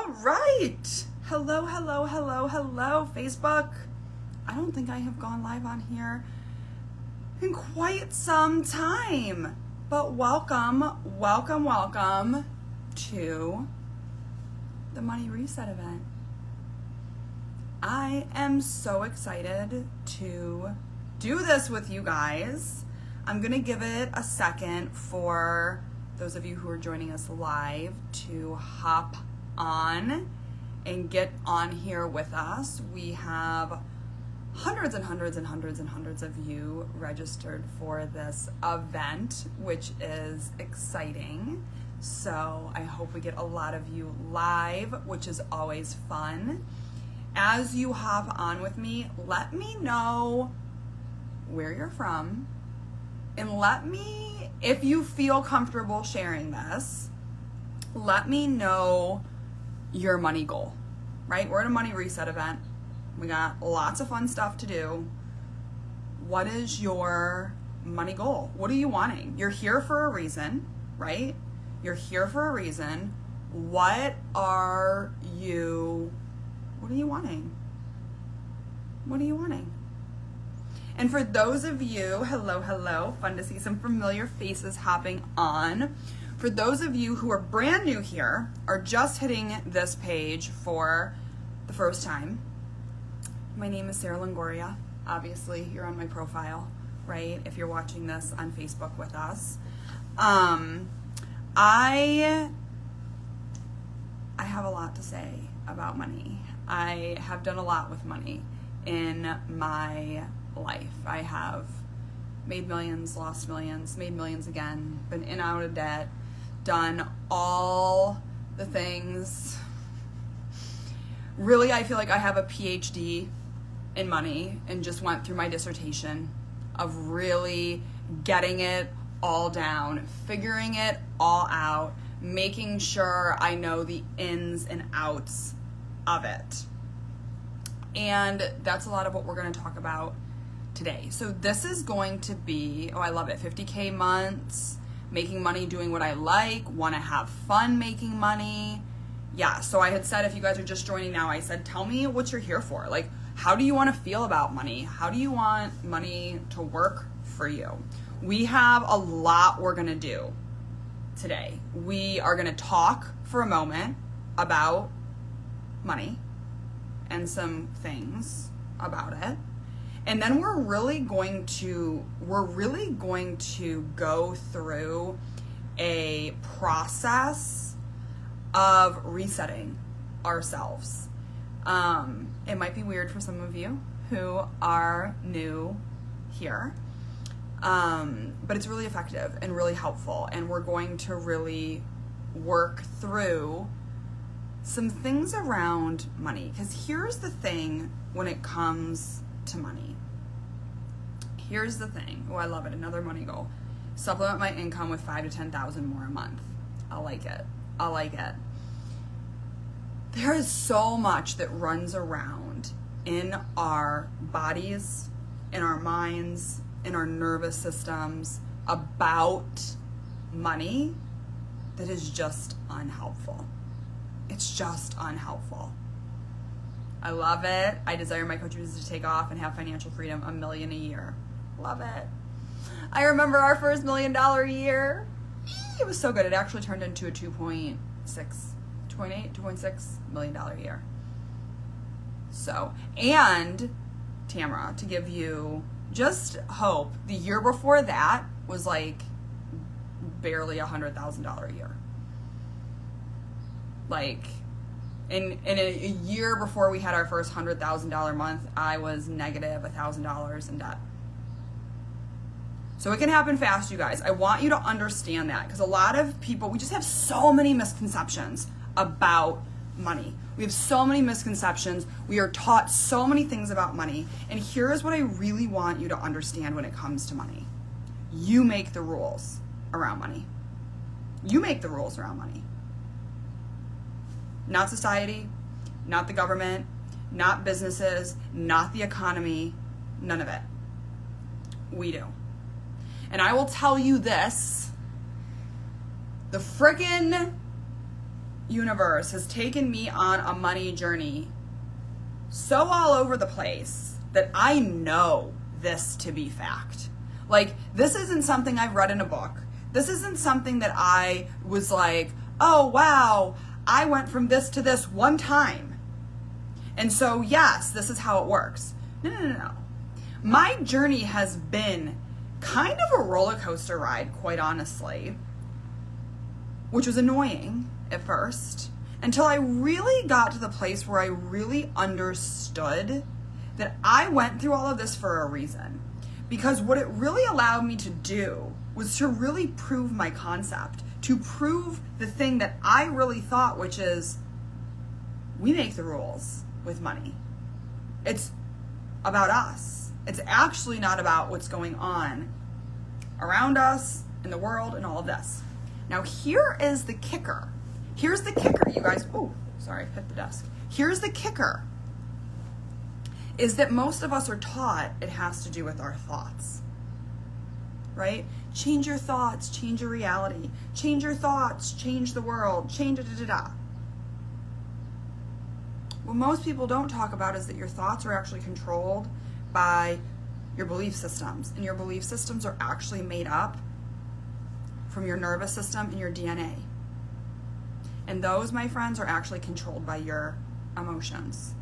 All right. Hello, hello, hello, hello, Facebook. I don't think I have gone live on here in quite some time, but welcome to the Money Reset event. I am so excited to do this with you guys. I'm gonna give it a second for those of you who are joining us live to hop on and get on here with us. We have hundreds and hundreds and hundreds and hundreds of you registered for this event, which is exciting. So I hope we get a lot of you live, which is always fun. As you hop on with me, let me know where you're from, and let me, if you feel comfortable sharing this, let me know your money goal, right? We're at a money reset event. We got lots of fun stuff to do. What is your money goal? What are you wanting? You're here for a reason, right? You're here for a reason. What are you wanting? What are you wanting? And for those of you, hello, fun to see some familiar faces hopping on. For those of you who are brand new here, are just hitting this page for the first time, my name is Sara Longoria. Obviously, you're on my profile, right? If you're watching this on Facebook with us. I have a lot to say about money. I have done a lot with money in my life. I have made millions, lost millions, made millions again, been in and out of debt, done all the things. Really, I feel like I have a PhD in money and just went through my dissertation of really getting it all down, figuring it all out, making sure I know the ins and outs of it. And that's a lot of what we're going to talk about today. So this is going to be, I love it, 50K months, making money doing what I like, want to have fun making money. Yeah, so I had said, if you guys are just joining now, I said, tell me what you're here for. Like, how do you want to feel about money? How do you want money to work for you? We have a lot we're going to do today. We are going to talk for a moment about money and some things about it. And then we're really going to go through a process of resetting ourselves. It might be weird for some of you who are new here, but it's really effective and really helpful. And we're going to really work through some things around money. Because here's the thing when it comes to money. Here's the thing. Oh, I love it. Another money goal. Supplement my income with $5,000 to $10,000 more a month. I like it. There is so much that runs around in our bodies, in our minds, in our nervous systems about money that is just unhelpful. It's just unhelpful. I love it. I desire my coaches to take off and have financial freedom, $1 million a year. Love it. I remember our first $1 million year. It was so good. It actually turned into a $2.6 million a year. So, and Tamara, to give you just hope, the year before that was like barely $100,000 a year. Like, in a year before we had our first $100,000 month, I was negative $1,000 in debt. So it can happen fast, you guys. I want you to understand that, because a lot of people, we just have so many misconceptions about money. We have so many misconceptions. We are taught so many things about money. And here's what I really want you to understand when it comes to money. You make the rules around money. You make the rules around money. Not society, not the government, not businesses, not the economy, none of it. We do. And I will tell you this, the frickin' universe has taken me on a money journey so all over the place that I know this to be fact. Like, this isn't something I've read in a book. This isn't something that I was like, oh, wow, I went from this to this one time. And so, yes, this is how it works. No. My journey has been kind of a roller coaster ride, quite honestly, which was annoying at first, until I really got to the place where I really understood that I went through all of this for a reason. Because what it really allowed me to do was to really prove my concept, to prove the thing that I really thought, which is, we make the rules with money. It's about us. It's actually not about what's going on around us, in the world, and all of this. Now, here is the kicker. Here's the kicker, you guys. Oh, sorry, hit the desk. Here's the kicker, is that most of us are taught it has to do with our thoughts, right? Change your thoughts, change your reality. Change your thoughts, change the world, change da-da-da-da. What most people don't talk about is that your thoughts are actually controlled by your belief systems. And your belief systems are actually made up from your nervous system and your DNA. And those, my friends, are actually controlled by your emotions.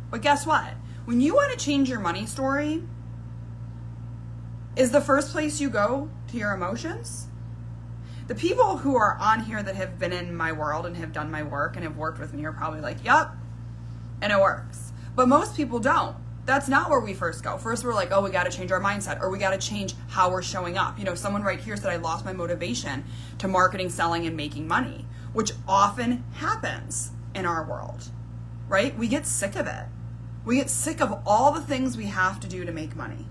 But guess what? When you want to change your money story, is the first place you go to your emotions? The people who are on here that have been in my world and have done my work and have worked with me are probably like, yep, and it works. But most people don't. That's not where we first go. First, we're like, oh, we got to change our mindset, or we got to change how we're showing up. You know, someone right here said I lost my motivation to marketing, selling, and making money, which often happens in our world, right? We get sick of it. We get sick of all the things we have to do to make money.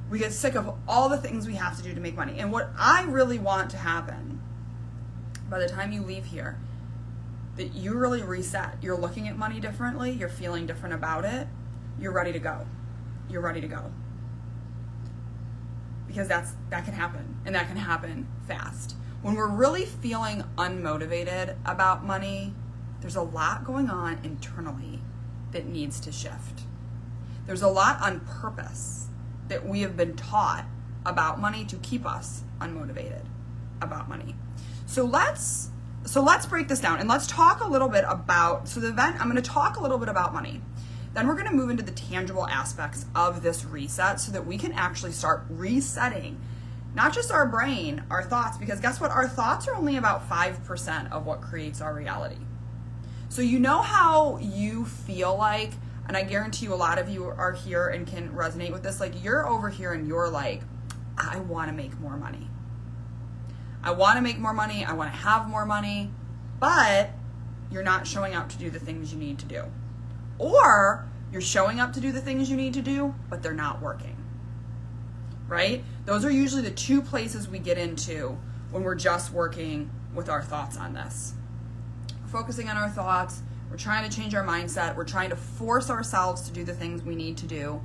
We get sick of all the things we have to do to make money. And what I really want to happen by the time you leave here, that you really reset. You're looking at money differently. You're feeling different about it. You're ready to go. You're ready to go. Because that can happen, and that can happen fast. When we're really feeling unmotivated about money, there's a lot going on internally that needs to shift. There's a lot on purpose that we have been taught about money to keep us unmotivated about money. So let's break this down, and let's talk a little bit about, so the event, I'm going to talk a little bit about money. Then we're going to move into the tangible aspects of this reset so that we can actually start resetting not just our brain, our thoughts, because guess what? Our thoughts are only about 5% of what creates our reality. So you know how you feel like, and I guarantee you a lot of you are here and can resonate with this, like you're over here and you're like, I want to make more money. I want to make more money. I want to have more money, but you're not showing up to do the things you need to do. Or you're showing up to do the things you need to do, but they're not working, right? Those are usually the two places we get into when we're just working with our thoughts on this. We're focusing on our thoughts. We're trying to change our mindset. We're trying to force ourselves to do the things we need to do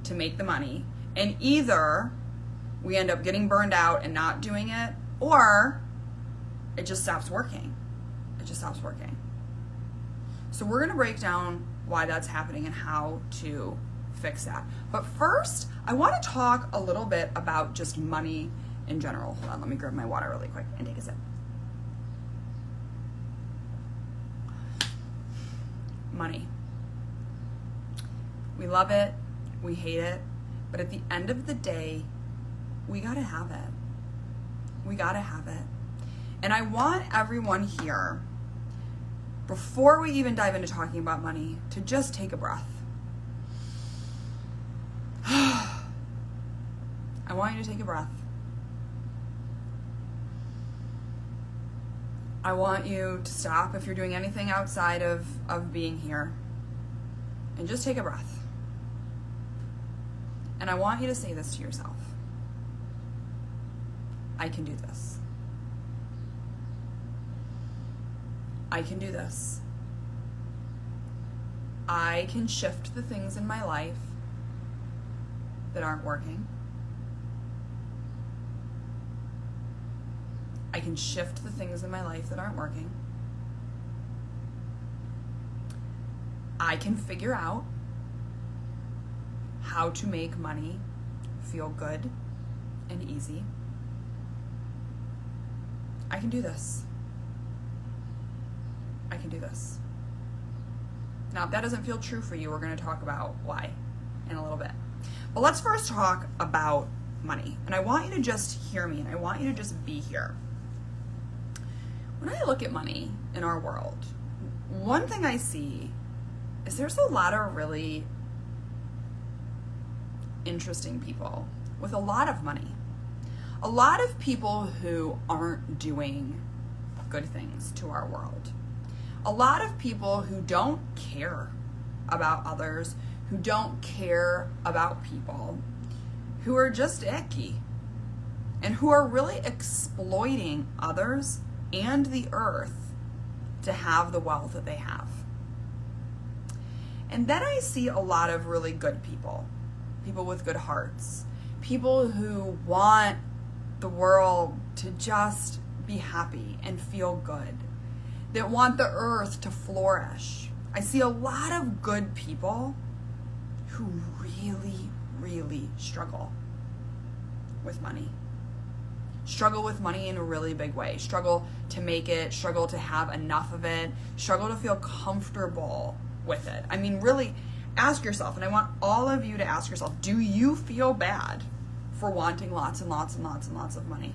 to make the money. And either we end up getting burned out and not doing it, or it just stops working. It just stops working. So we're going to break down why that's happening and how to fix that. But first, I want to talk a little bit about just money in general. Hold on, let me grab my water really quick and take a sip. Money. We love it, we hate it, but at the end of the day, we gotta have it. We gotta have it. And I want everyone here, before we even dive into talking about money, to just take a breath. I want you to take a breath. I want you to stop if you're doing anything outside of being here and just take a breath. And I want you to say this to yourself. I can do this. I can do this. I can shift the things in my life that aren't working. I can shift the things in my life that aren't working. I can figure out how to make money feel good and easy. I can do this. I can do this. Now, if that doesn't feel true for you, we're going to talk about why in a little bit. But let's first talk about money. And I want you to just hear me, and I want you to just be here. When I look at money in our world, one thing I see is there's a lot of really interesting people with a lot of money. A lot of people who aren't doing good things to our world. A lot of people who don't care about others, who don't care about people, who are just icky, and who are really exploiting others and the earth to have the wealth that they have. And then I see a lot of really good people, people with good hearts, people who want the world to just be happy and feel good, that want the earth to flourish. I see a lot of good people who really, really struggle with money. Struggle with money in a really big way. Struggle to make it, struggle to have enough of it, struggle to feel comfortable with it. I mean, really ask yourself, and I want all of you to ask yourself, do you feel bad for wanting lots and lots and lots and lots of money?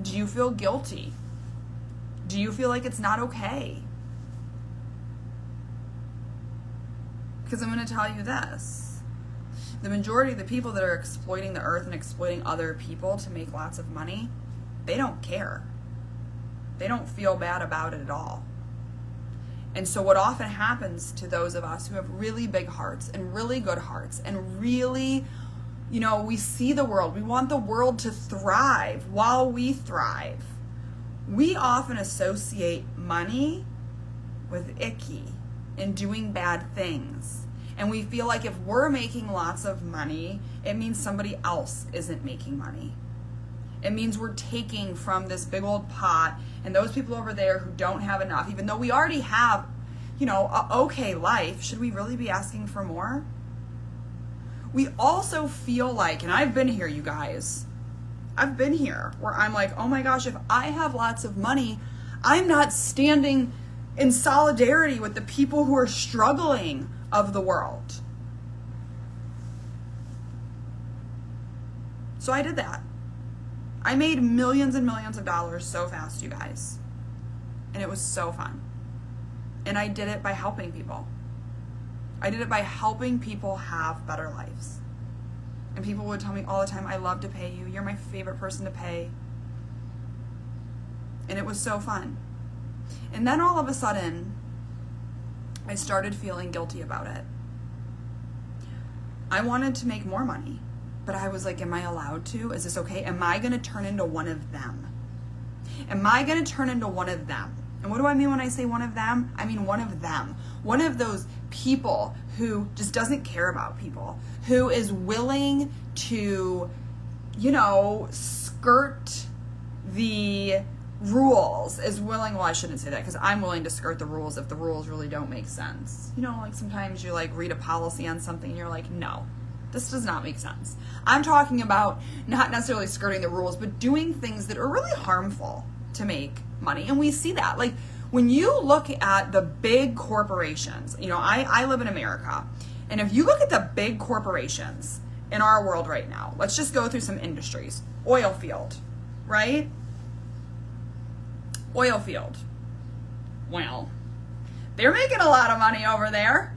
Do you feel guilty? Do you feel like it's not okay? Because I'm going to tell you this. The majority of the people that are exploiting the earth and exploiting other people to make lots of money, they don't care. They don't feel bad about it at all. And so what often happens to those of us who have really big hearts and really good hearts and really, we see the world, we want the world to thrive while we thrive. We often associate money with icky and doing bad things. And we feel like if we're making lots of money, it means somebody else isn't making money. It means we're taking from this big old pot, and those people over there who don't have enough, even though we already have, a okay life, should we really be asking for more? We also feel like, and I've been here, you guys, I've been here where I'm like, oh my gosh, if I have lots of money, I'm not standing in solidarity with the people who are struggling of the world. So I did that. I made millions and millions of dollars so fast, you guys. And it was so fun. And I did it by helping people. I did it by helping people have better lives. And people would tell me all the time, I love to pay you. You're my favorite person to pay. And it was so fun. And then all of a sudden, I started feeling guilty about it. I wanted to make more money, but I was like, am I allowed to? Is this okay? Am I going to turn into one of them? Am I going to turn into one of them? And what do I mean when I say one of them? I mean one of them. One of those people who just doesn't care about people, who is willing to, skirt the rules, well, I shouldn't say that, because I'm willing to skirt the rules if the rules really don't make sense. Like sometimes you read a policy on something and you're like, no, this does not make sense. I'm talking about not necessarily skirting the rules, but doing things that are really harmful to make money. And we see that. Like when you look at the big corporations, I live in America, and if you look at the big corporations in our world right now, let's just go through some industries. Oil field, right? Oil field. Well, they're making a lot of money over there.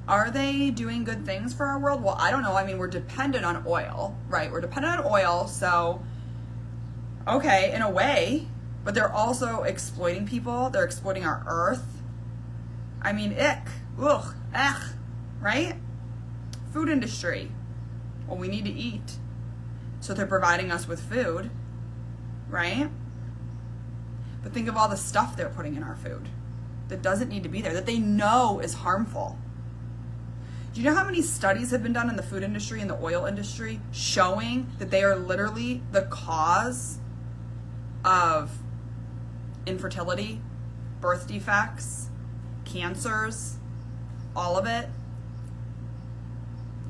Are they doing good things for our world? Well, I don't know. I mean, we're dependent on oil, right? We're dependent on oil, so, okay, in a way, but they're also exploiting people. They're exploiting our earth. I mean, ick, ugh, ugh, right? Food industry. Well, we need to eat. So they're providing us with food, right? But think of all the stuff they're putting in our food that doesn't need to be there, that they know is harmful. Do you know how many studies have been done in the food industry and the oil industry showing that they are literally the cause of infertility, birth defects, cancers, all of it?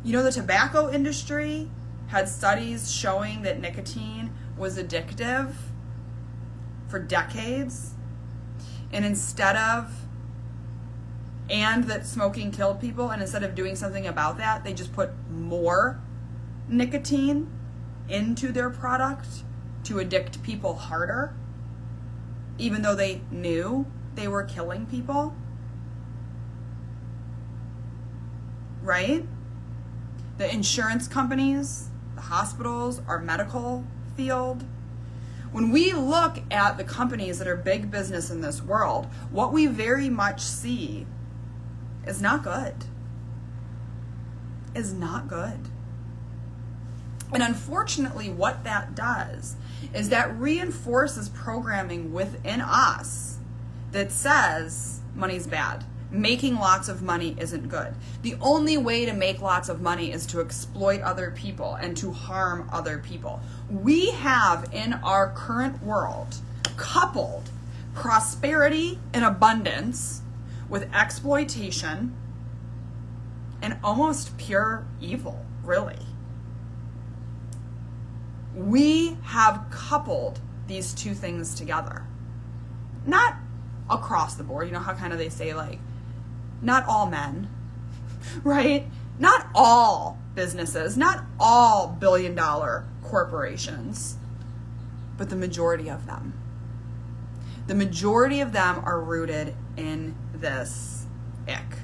You know, the tobacco industry had studies showing that nicotine was addictive for decades, and that smoking killed people, and instead of doing something about that, they just put more nicotine into their product to addict people harder, even though they knew they were killing people. Right? The insurance companies, the hospitals, our medical field. When we look at the companies that are big business in this world, what we very much see is not good. Is not good. And unfortunately, what that does is that reinforces programming within us that says money's bad. Making lots of money isn't good. The only way to make lots of money is to exploit other people and to harm other people. We have in our current world coupled prosperity and abundance with exploitation and almost pure evil, really. We have coupled these two things together. Not across the board. You know how kind of they say, like, not all men, right? Not all businesses, not all billion-dollar corporations, but the majority of them. The majority of them are rooted in this ick.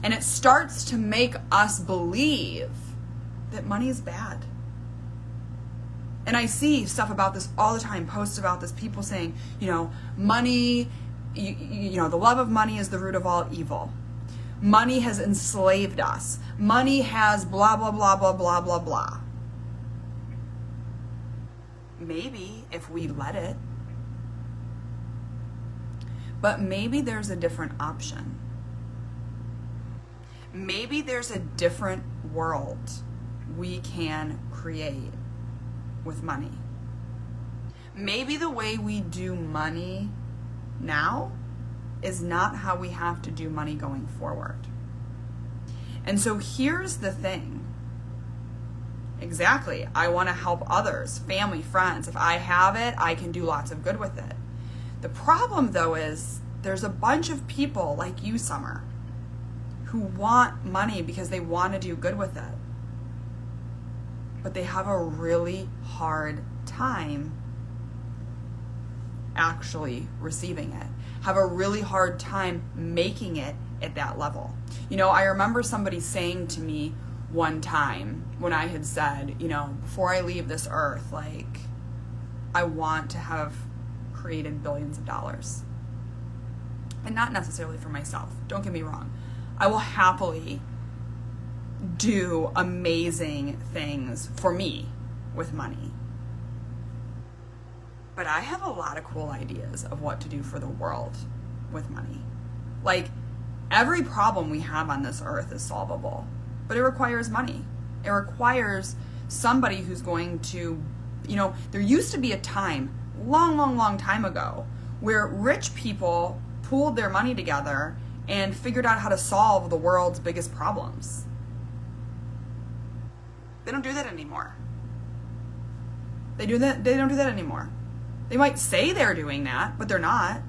And it starts to make us believe that money is bad. And I see stuff about this all the time, posts about this, people saying, money, the love of money is the root of all evil. Money has enslaved us. Money has blah, blah, blah, blah, blah, blah, blah. Maybe if we let it. But maybe there's a different option. Maybe there's a different world we can create with money. Maybe the way we do money now is not how we have to do money going forward. And so here's the thing. Exactly. I want to help others, family, friends. If I have it, I can do lots of good with it. The problem, though, is there's a bunch of people like you, Summer, who want money because they want to do good with it. But they have a really hard time actually receiving it. Have a really hard time making it at that level. I remember somebody saying to me one time when I had said, before I leave this earth, I want to have created billions of dollars. And not necessarily for myself. Don't get me wrong. I will happily do amazing things for me with money. But I have a lot of cool ideas of what to do for the world with money. Every problem we have on this earth is solvable, but it requires money. It requires somebody who's going to, there used to be a time, long time ago, where rich people pooled their money together and figured out how to solve the world's biggest problems. They don't do that anymore. They don't do that anymore. They might say they're doing that, but they're not.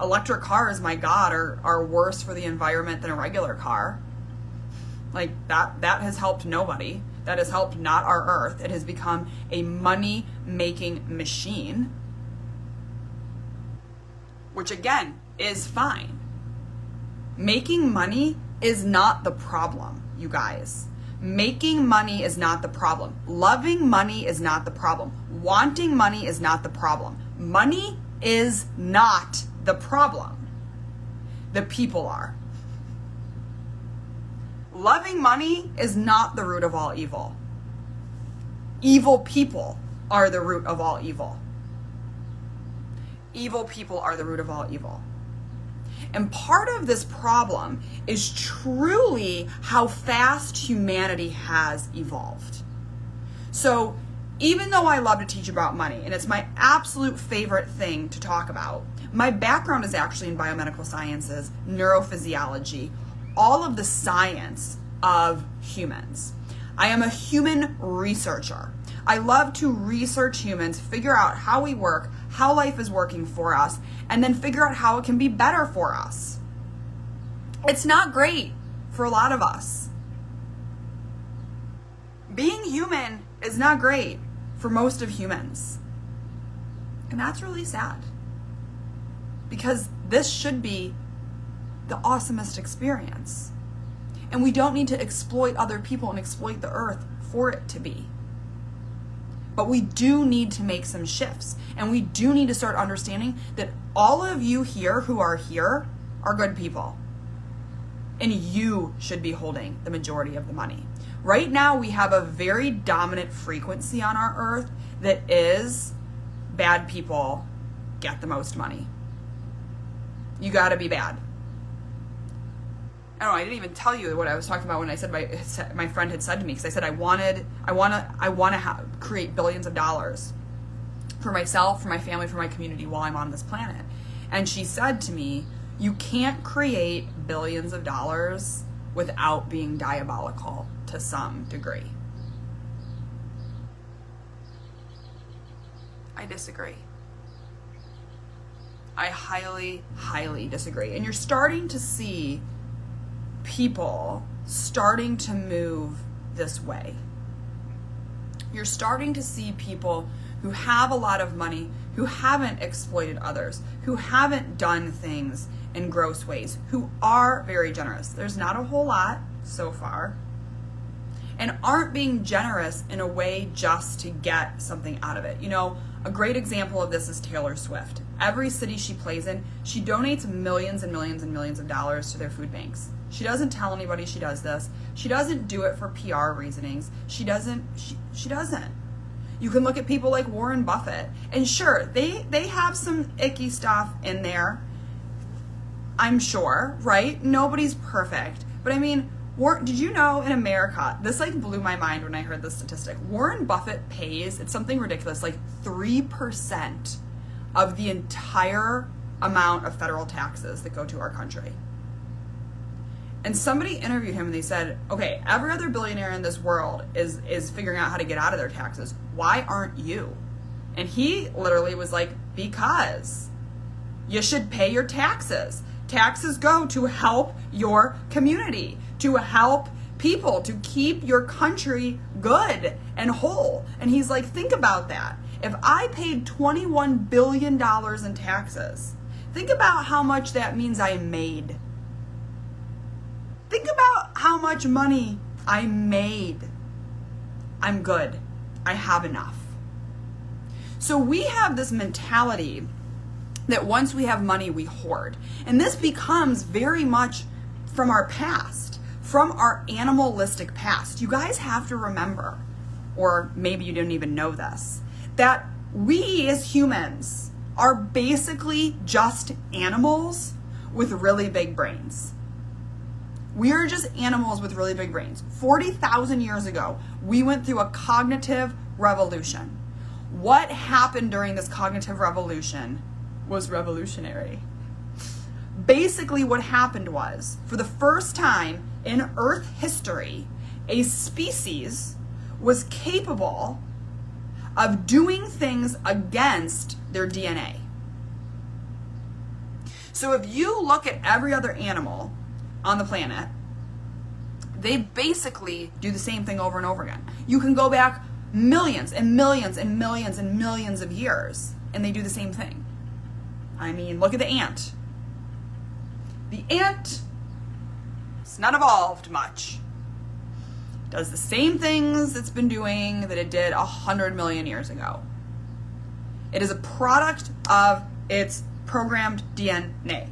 Electric cars, my God, are worse for the environment than a regular car. That has helped nobody. That has helped not our earth. It has become a money-making machine, which again is fine. Making money is not the problem, you guys. Making money is not the problem. Loving money is not the problem. Wanting money is not the problem. Money is not the problem. The people are. Loving money is not the root of all evil. Evil people are the root of all evil. Evil people are the root of all evil. And part of this problem is truly how fast humanity has evolved. So even though I love to teach about money, and it's my absolute favorite thing to talk about, my background is actually in biomedical sciences, neurophysiology, all of the science of humans. I am a human researcher. I love to research humans, figure out how we work, how life is working for us, and then figure out how it can be better for us. It's not great for a lot of us. Being human is not great for most of humans. And that's really sad. Because this should be the awesomest experience. And we don't need to exploit other people and exploit the earth for it to be. But we do need to make some shifts. And we do need to start understanding that all of you here who are here are good people. And you should be holding the majority of the money. Right now, we have a very dominant frequency on our earth that is bad people get the most money. You gotta be bad. I don't know, I didn't even tell you what I was talking about when I said my friend had said to me, because I said I want to create billions of dollars for myself, for my family, for my community while I'm on this planet. And she said to me, you can't create billions of dollars without being diabolical to some degree. I disagree. I highly, highly disagree. And you're starting to see people starting to move this way. You're starting to see people who have a lot of money, who haven't exploited others, who haven't done things in gross ways, who are very generous. There's not a whole lot so far, and aren't being generous in a way just to get something out of it. You know, a great example of this is Taylor Swift. Every city she plays in, she donates millions and millions and millions of dollars to their food banks. She doesn't tell anybody she does this. She doesn't do it for PR reasonings. She doesn't. You can look at people like Warren Buffett, and sure, they have some icky stuff in there, I'm sure, right? Nobody's perfect. But I mean, did you know in America, this like blew my mind when I heard this statistic, Warren Buffett pays, it's something ridiculous, like 3% of the entire amount of federal taxes that go to our country. And somebody interviewed him and they said, okay, every other billionaire in this world is figuring out how to get out of their taxes. Why aren't you? And he literally was like, because you should pay your taxes. Taxes go to help your community, to help people, to keep your country good and whole. And he's like, think about that. If I paid $21 billion in taxes, think about how much that means I made. Think about how much money I made. I'm good. I have enough. So we have this mentality that once we have money, we hoard. And this becomes very much from our past, from our animalistic past. You guys have to remember, or maybe you didn't even know this, that we as humans are basically just animals with really big brains. We are just animals with really big brains. 40,000 years ago, we went through a cognitive revolution. What happened during this cognitive revolution was revolutionary. Basically, what happened was, for the first time in Earth history, a species was capable of doing things against their DNA. So if you look at every other animal on the planet, they basically do the same thing over and over again. You can go back millions and millions and millions and millions of years, and they do the same thing. I mean, look at the ant. The ant has not evolved much. It does the same things it's been doing that it did 100 million years ago. It is a product of its programmed DNA.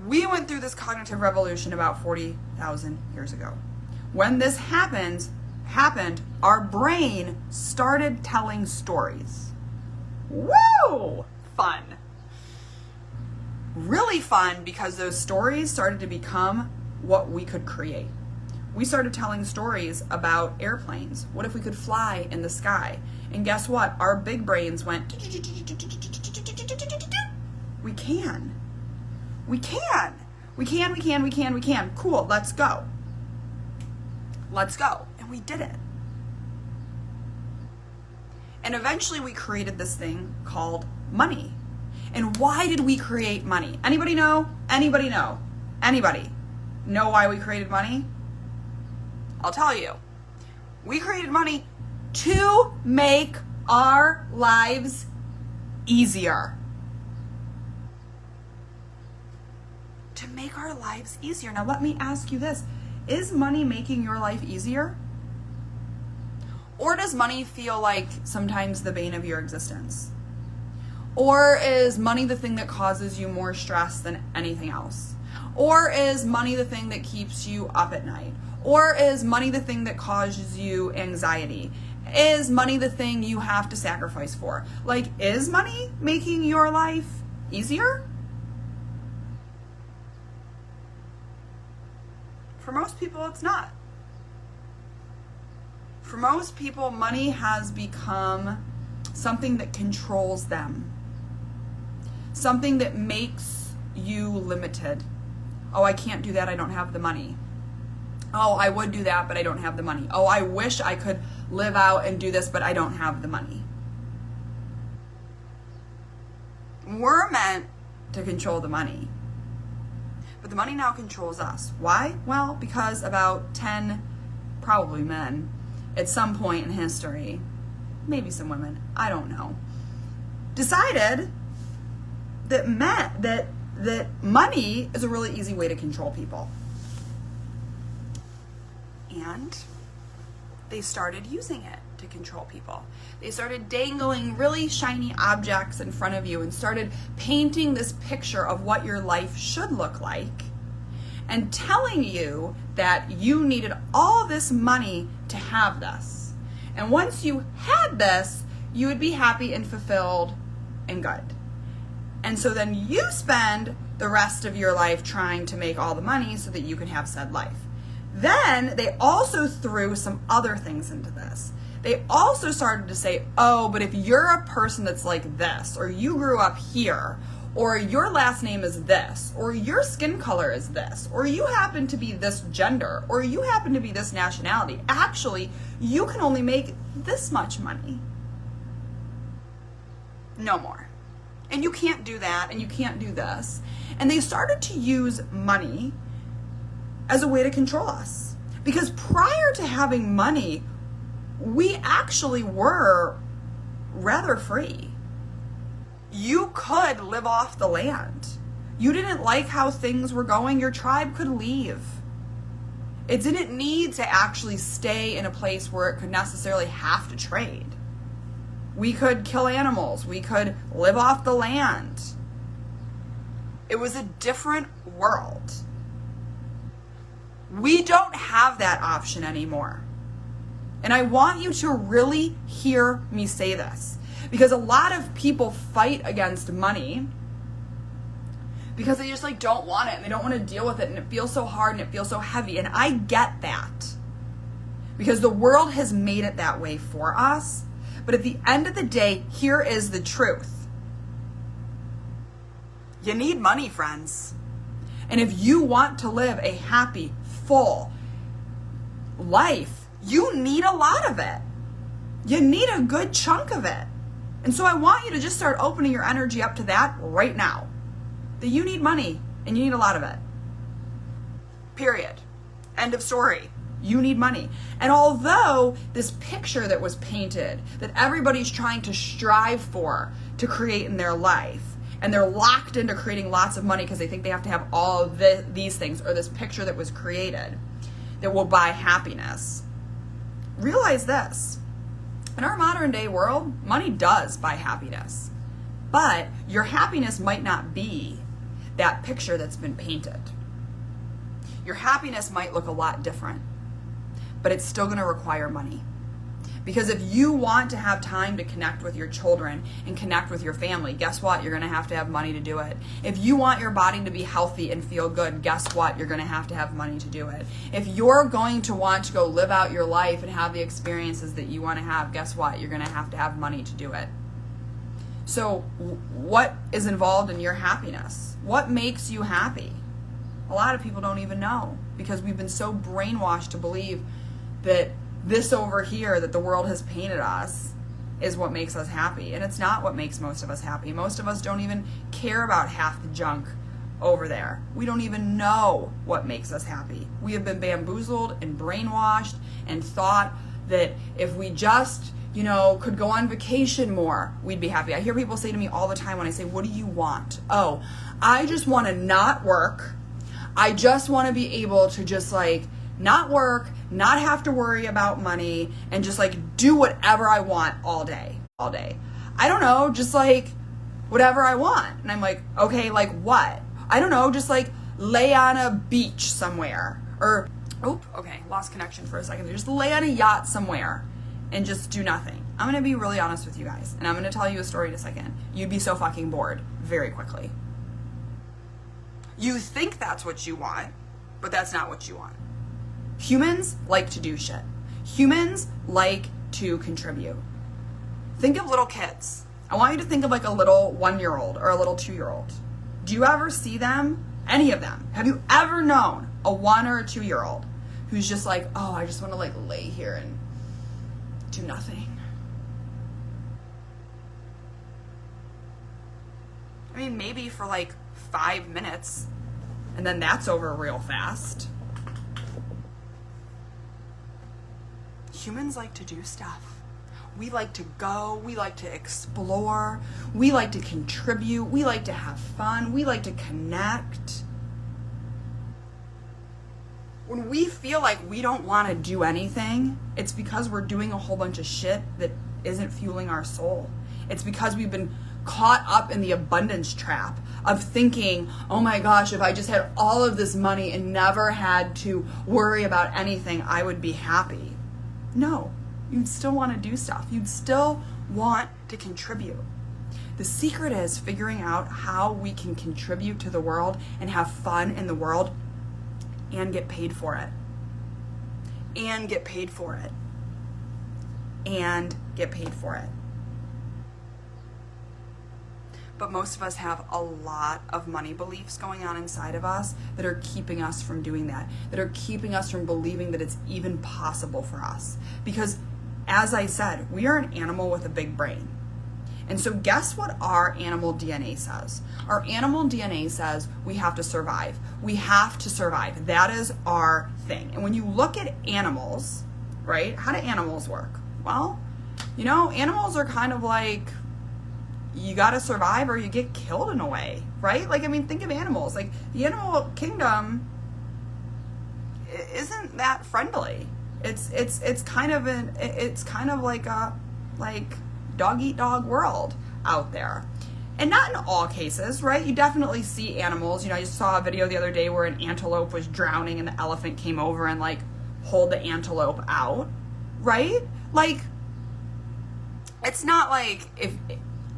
We went through this cognitive revolution about 40,000 years ago. When this happened, our brain started telling stories. Woo! fun. Really fun, because those stories started to become what we could create. We started telling stories about airplanes. What if we could fly in the sky? And guess what? Our big brains went, we can. We can. We can, we can, we can, we can. Cool, let's go. Let's go. And we did it. And eventually we created this thing called money. And why did we create money? Anybody know? Anybody know? Anybody know why we created money? I'll tell you. We created money to make our lives easier. To make our lives easier. Now let me ask you this. Is money making your life easier? Or does money feel like sometimes the bane of your existence? Or is money the thing that causes you more stress than anything else? Or is money the thing that keeps you up at night? Or is money the thing that causes you anxiety? Is money the thing you have to sacrifice for? Like, is money making your life easier? For most people, it's not. For most people, money has become something that controls them. Something that makes you limited. Oh, I can't do that, I don't have the money. Oh, I would do that, but I don't have the money. Oh, I wish I could live out and do this, but I don't have the money. We're meant to control the money. But the money now controls us. Why? Well, because about 10, probably men, at some point in history, maybe some women, I don't know, decided that money is a really easy way to control people. And they started using it to control people. They started dangling really shiny objects in front of you and started painting this picture of what your life should look like and telling you that you needed all this money to have this. And once you had this, you would be happy and fulfilled and good. And so then you spend the rest of your life trying to make all the money so that you can have said life. Then they also threw some other things into this. They also started to say, oh, but if you're a person that's like this, or you grew up here, or your last name is this, or your skin color is this, or you happen to be this gender, or you happen to be this nationality, actually, you can only make this much money. No more. And you can't do that, and you can't do this. And they started to use money as a way to control us. Because prior to having money, we actually were rather free. You could live off the land. You didn't like how things were going, your tribe could leave. It didn't need to actually stay in a place where it could necessarily have to trade. We could kill animals. We could live off the land. It was a different world. We don't have that option anymore. And I want you to really hear me say this, because a lot of people fight against money because they just don't want it and they don't want to deal with it, and it feels so hard and it feels so heavy. And I get that, because the world has made it that way for us. But at the end of the day, here is the truth. You need money, friends. And if you want to live a happy, full life, you need a lot of it. You need a good chunk of it. And so I want you to just start opening your energy up to that right now. That you need money and you need a lot of it. Period. End of story. You need money. And although this picture that was painted, that everybody's trying to strive for, to create in their life, and they're locked into creating lots of money because they think they have to have all of these things, or this picture that was created that will buy happiness. Realize this. In our modern day world, money does buy happiness. But your happiness might not be that picture that's been painted. Your happiness might look a lot different, but it's still going to require money. Because if you want to have time to connect with your children and connect with your family, guess what? You're going to have money to do it. If you want your body to be healthy and feel good, guess what? You're going to have money to do it. If you're going to want to go live out your life and have the experiences that you want to have, guess what? You're going to have money to do it. So what is involved in your happiness? What makes you happy? A lot of people don't even know, because we've been so brainwashed to believe that this over here that the world has painted us is what makes us happy. And it's not what makes most of us happy. Most of us don't even care about half the junk over there. We don't even know what makes us happy. We have been bamboozled and brainwashed and thought that if we just, could go on vacation more, we'd be happy. I hear people say to me all the time when I say, what do you want? Oh, I just want to not work. I just want to be able to just not work, not have to worry about money, and just do whatever I want all day. I don't know, just whatever I want. And I'm like, okay, what? I don't know, just lay on a beach somewhere, or, okay, lost connection for a second. Just lay on a yacht somewhere and just do nothing. I'm going to be really honest with you guys, and I'm going to tell you a story in a second. You'd be so fucking bored very quickly. You think that's what you want, but that's not what you want. Humans like to do shit. Humans like to contribute. Think of little kids. I want you to think of a little 1-year-old or a little 2-year-old. Do you ever see them? Any of them? Have you ever known a 1 or a 2-year-old who's just oh, I just want to lay here and do nothing? I mean, maybe for 5 minutes, and then that's over real fast. Humans like to do stuff. We like to go, we like to explore, we like to contribute, we like to have fun, we like to connect. When we feel like we don't want to do anything, it's because we're doing a whole bunch of shit that isn't fueling our soul. It's because we've been caught up in the abundance trap of thinking, oh my gosh, if I just had all of this money and never had to worry about anything, I would be happy. No, you'd still want to do stuff. You'd still want to contribute. The secret is figuring out how we can contribute to the world and have fun in the world and get paid for it. And get paid for it. And get paid for it. But most of us have a lot of money beliefs going on inside of us that are keeping us from doing that are keeping us from believing that it's even possible for us. Because, as I said, we are an animal with a big brain. And so guess what our animal DNA says? Our animal DNA says we have to survive. We have to survive. That is our thing. And when you look at animals, right, how do animals work? Well, animals are kind of you gotta survive or you get killed in a way, right? Think of animals. The animal kingdom isn't that friendly. It's kind of like a dog eat dog world out there. And not in all cases, right? You definitely see animals. I just saw a video the other day where an antelope was drowning and the elephant came over and pulled the antelope out, right? It's not if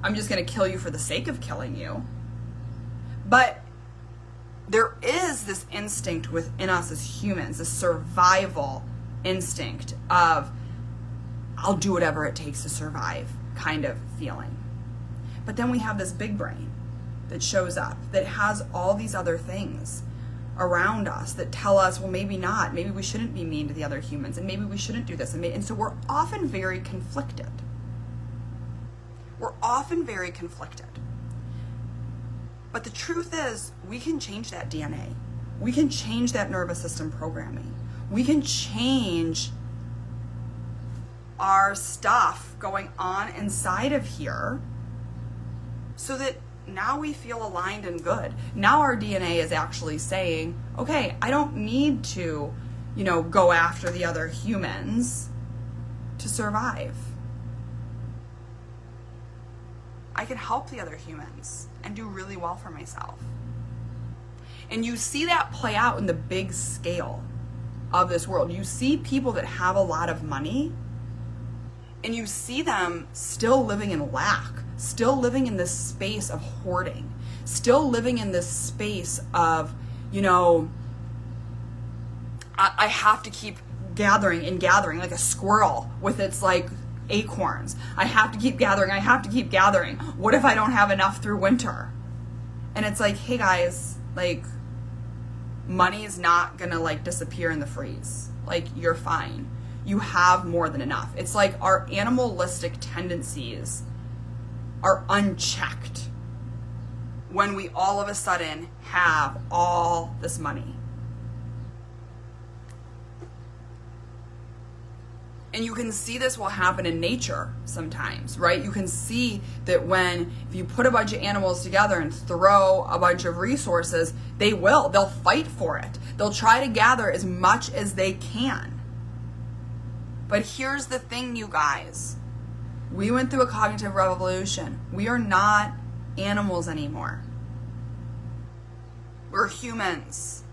I'm just going to kill you for the sake of killing you. But there is this instinct within us as humans, this survival instinct of I'll do whatever it takes to survive kind of feeling. But then we have this big brain that shows up that has all these other things around us that tell us, well, maybe not. Maybe we shouldn't be mean to the other humans, and maybe we shouldn't do this. And so we're often very conflicted. We're often very conflicted. But the truth is, we can change that DNA. We can change that nervous system programming. We can change our stuff going on inside of here so that now we feel aligned and good. Now our DNA is actually saying, okay, I don't need to, go after the other humans to survive. I can help the other humans and do really well for myself. And you see that play out in the big scale of this world. You see people that have a lot of money And you see them still living in lack, still living in this space of hoarding, still living in this space of, I have to keep gathering and gathering like a squirrel with its like acorns. I have to keep gathering. I have to keep gathering. What if I don't have enough through winter? And it's like, hey guys, like money is not gonna like disappear in the freeze. Like you're fine. You have more than enough. It's like our animalistic tendencies are unchecked when we all of a sudden have all this money. And you can see this will happen in nature sometimes, right? You can see that if you put a bunch of animals together and throw a bunch of resources, they'll fight for it. They'll try to gather as much as they can. But here's the thing, you guys. We went through a cognitive revolution. We are not animals anymore. We're humans.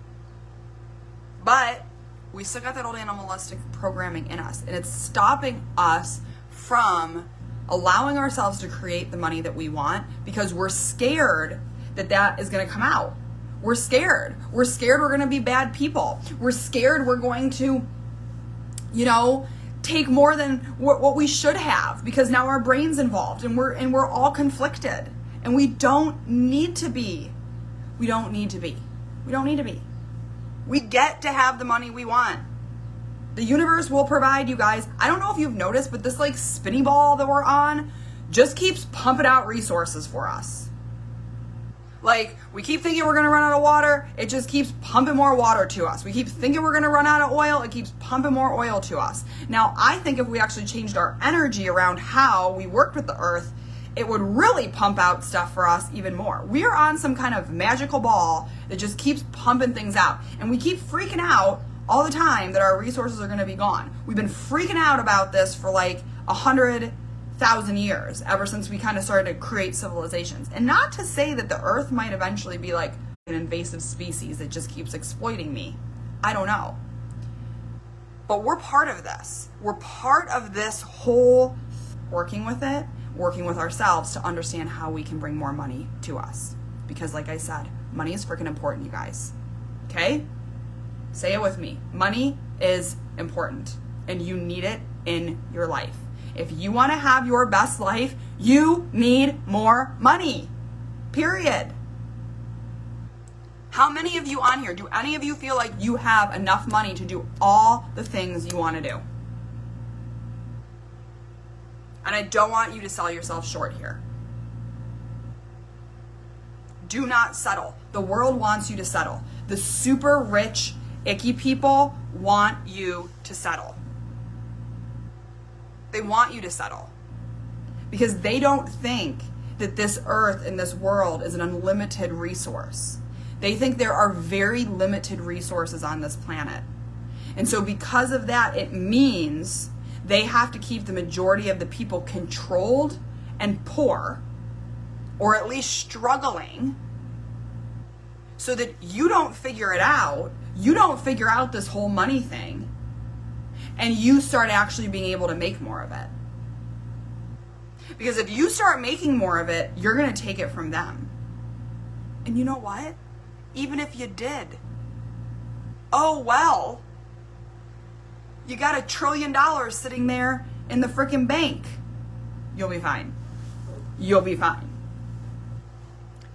But we still got that old animalistic programming in us, and it's stopping us from allowing ourselves to create the money that we want because we're scared that is going to come out. We're scared. We're scared we're going to be bad people. We're scared we're going to, take more than what we should have because now our brain's involved and we're all conflicted, and we don't need to be. We don't need to be. We don't need to be. We get to have the money we want. The universe will provide, you guys. I don't know if you've noticed, but this like spinny ball that we're on just keeps pumping out resources for us. Like we keep thinking we're gonna run out of water, it just keeps pumping more water to us. We keep thinking we're gonna run out of oil, it keeps pumping more oil to us. Now, I think if we actually changed our energy around how we worked with the earth, it would really pump out stuff for us even more. We are on some kind of magical ball that just keeps pumping things out. And we keep freaking out all the time that our resources are going to be gone. We've been freaking out about this for like 100,000 years, ever since we kind of started to create civilizations. And not to say that the earth might eventually be like an invasive species that just keeps exploiting me. I don't know. But we're part of this. We're part of this whole working with it. Working with ourselves to understand how we can bring more money to us. Because like I said, money is freaking important, you guys. Okay? Say it with me. Money is important and you need it in your life. If you want to have your best life, you need more money. Period. How many of you on here, do any of you feel like you have enough money to do all the things you want to do? And I don't want you to sell yourself short here. Do not settle. The world wants you to settle. The super rich, icky people want you to settle. They want you to settle. Because they don't think that this earth and this world is an unlimited resource. They think there are very limited resources on this planet. And so because of that, it means they have to keep the majority of the people controlled and poor, or at least struggling, so that you don't figure it out. You don't figure out this whole money thing, and you start actually being able to make more of it. Because if you start making more of it, you're going to take it from them. And you know what? Even if you did, oh well. You got $1 trillion sitting there in the freaking bank. You'll be fine. You'll be fine.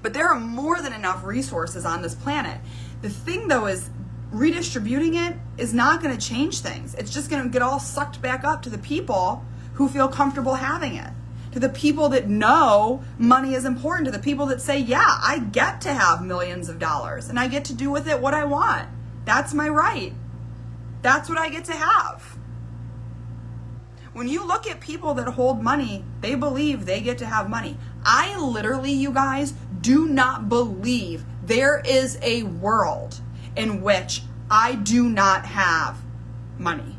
But there are more than enough resources on this planet. The thing though is redistributing it is not going to change things. It's just going to get all sucked back up to the people who feel comfortable having it. To the people that know money is important. To the people that say, yeah, I get to have millions of dollars and I get to do with it what I want. That's my right. That's what I get to have. When you look at people that hold money, they believe they get to have money. I literally, you guys, do not believe there is a world in which I do not have money.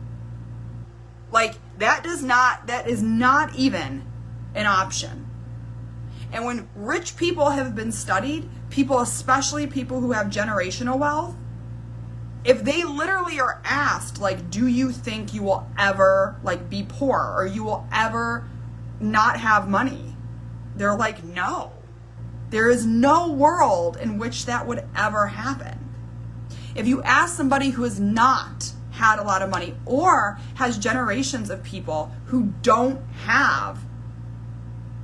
Like that is not even an option. And when rich people have been studied, people, especially people who have generational wealth, if they literally are asked, like, do you think you will ever, like, be poor or you will ever not have money? They're like, no. There is no world in which that would ever happen. If you ask somebody who has not had a lot of money or has generations of people who don't have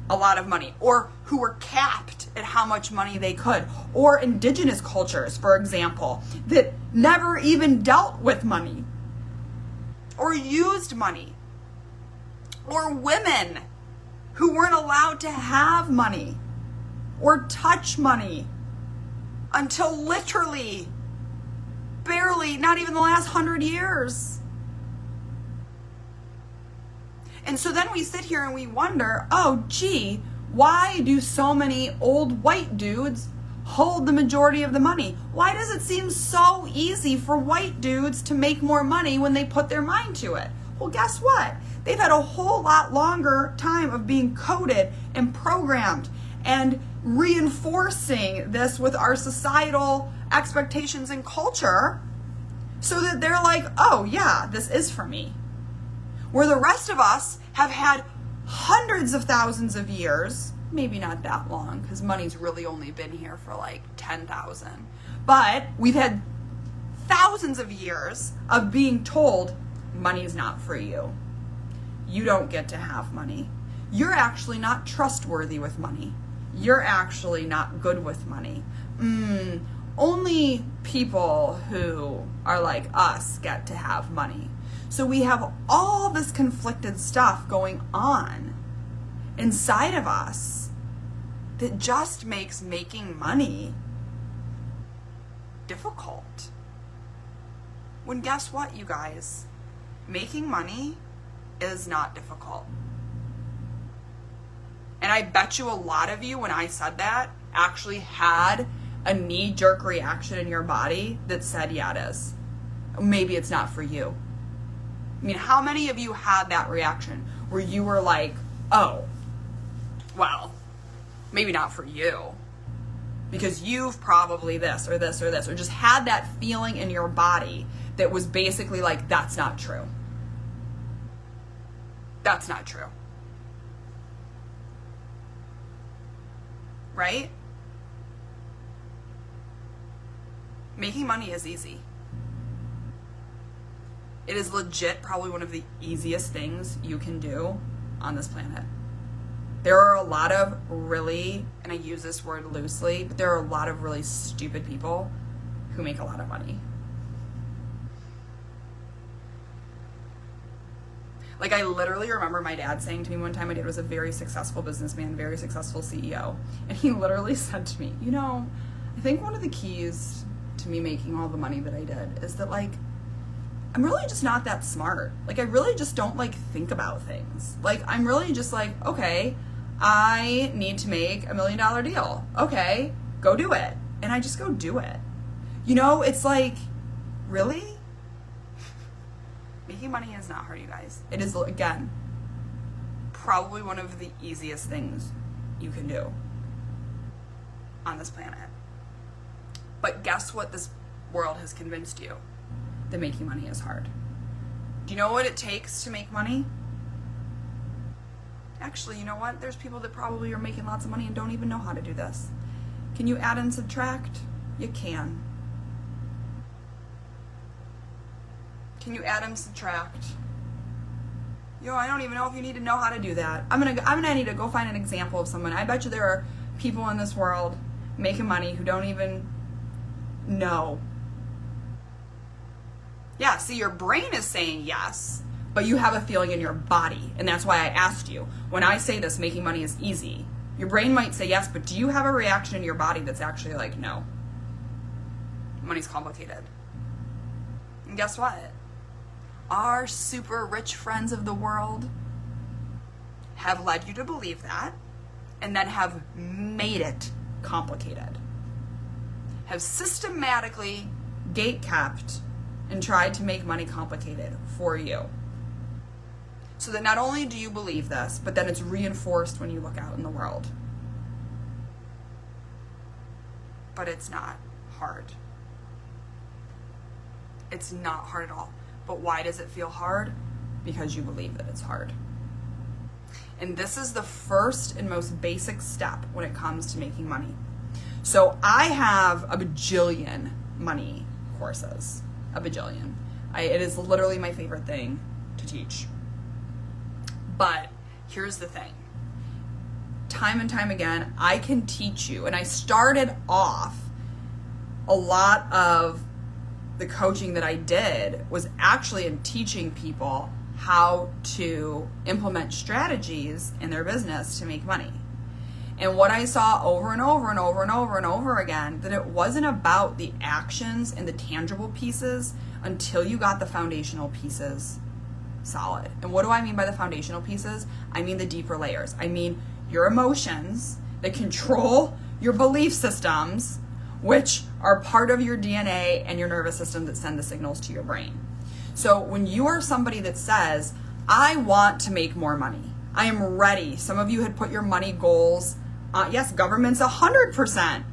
a lot of money or who were capped at how much money they could, or indigenous cultures, for example, that never even dealt with money or used money, or women who weren't allowed to have money or touch money until literally barely, not even the last 100 years. And so then we sit here and we wonder, oh, gee, why do so many old white dudes hold the majority of the money? Why does it seem so easy for white dudes to make more money when they put their mind to it? Well, guess what? They've had a whole lot longer time of being coded and programmed and reinforcing this with our societal expectations and culture, so that they're like, oh yeah, this is for me. Where the rest of us have had hundreds of thousands of years, maybe not that long, because money's really only been here for like 10,000, but we've had thousands of years of being told money's not for you. You don't get to have money. You're actually not trustworthy with money. You're actually not good with money. Only people who are like us get to have money. So we have all this conflicted stuff going on inside of us that just makes making money difficult. When guess what, you guys? Making money is not difficult. And I bet you a lot of you, when I said that, actually had a knee-jerk reaction in your body that said, yeah, it is. Maybe it's not for you. I mean, how many of you had that reaction where you were like, oh, well, maybe not for you, because you've probably this or this or this, or just had that feeling in your body that was basically like, that's not true. That's not true. Right? Making money is easy. It is legit probably one of the easiest things you can do on this planet. There are a lot of really, and I use this word loosely, but there are a lot of really stupid people who make a lot of money. Like, I literally remember my dad saying to me one time, my dad was a very successful businessman, very successful CEO. And he literally said to me, you know, I think one of the keys to me making all the money that I did is that, like, I'm really just not that smart. Like, I really just don't, like, think about things. Like, I'm really just like, okay, I need to make $1 million deal. Okay, go do it. And I just go do it. You know, it's like, really? Making money is not hard, you guys. It is, again, probably one of the easiest things you can do on this planet. But guess what this world has convinced you? That making money is hard. Do you know what it takes to make money? Actually, you know what? There's people that probably are making lots of money and don't even know how to do this. Can you add and subtract? You can. Can you add and subtract? Yo, I don't even know if you need to know how to do that. I'm gonna need to go find an example of someone. I bet you there are people in this world making money who don't even know. Yeah, see, your brain is saying yes, but you have a feeling in your body. And that's why I asked you, when I say this, making money is easy, your brain might say yes, but do you have a reaction in your body that's actually like, no, money's complicated? And guess what? Our super rich friends of the world have led you to believe that, and then have made it complicated. Have systematically gatekept and tried to make money complicated for you. So that not only do you believe this, but then it's reinforced when you look out in the world. But it's not hard. It's not hard at all. But why does it feel hard? Because you believe that it's hard. And this is the first and most basic step when it comes to making money. So I have a bajillion money courses, a bajillion. It is literally my favorite thing to teach. But here's the thing. Time and time again, I can teach you, and I started off a lot of the coaching that I did was actually in teaching people how to implement strategies in their business to make money. And what I saw over and over and over and over and over again, that it wasn't about the actions and the tangible pieces until you got the foundational pieces solid. And what do I mean by the foundational pieces? I mean the deeper layers. I mean your emotions that control your belief systems, which are part of your DNA and your nervous system that send the signals to your brain. So when you are somebody that says, I want to make more money, I am ready. Some of you had put your money goals, yes, government's 100%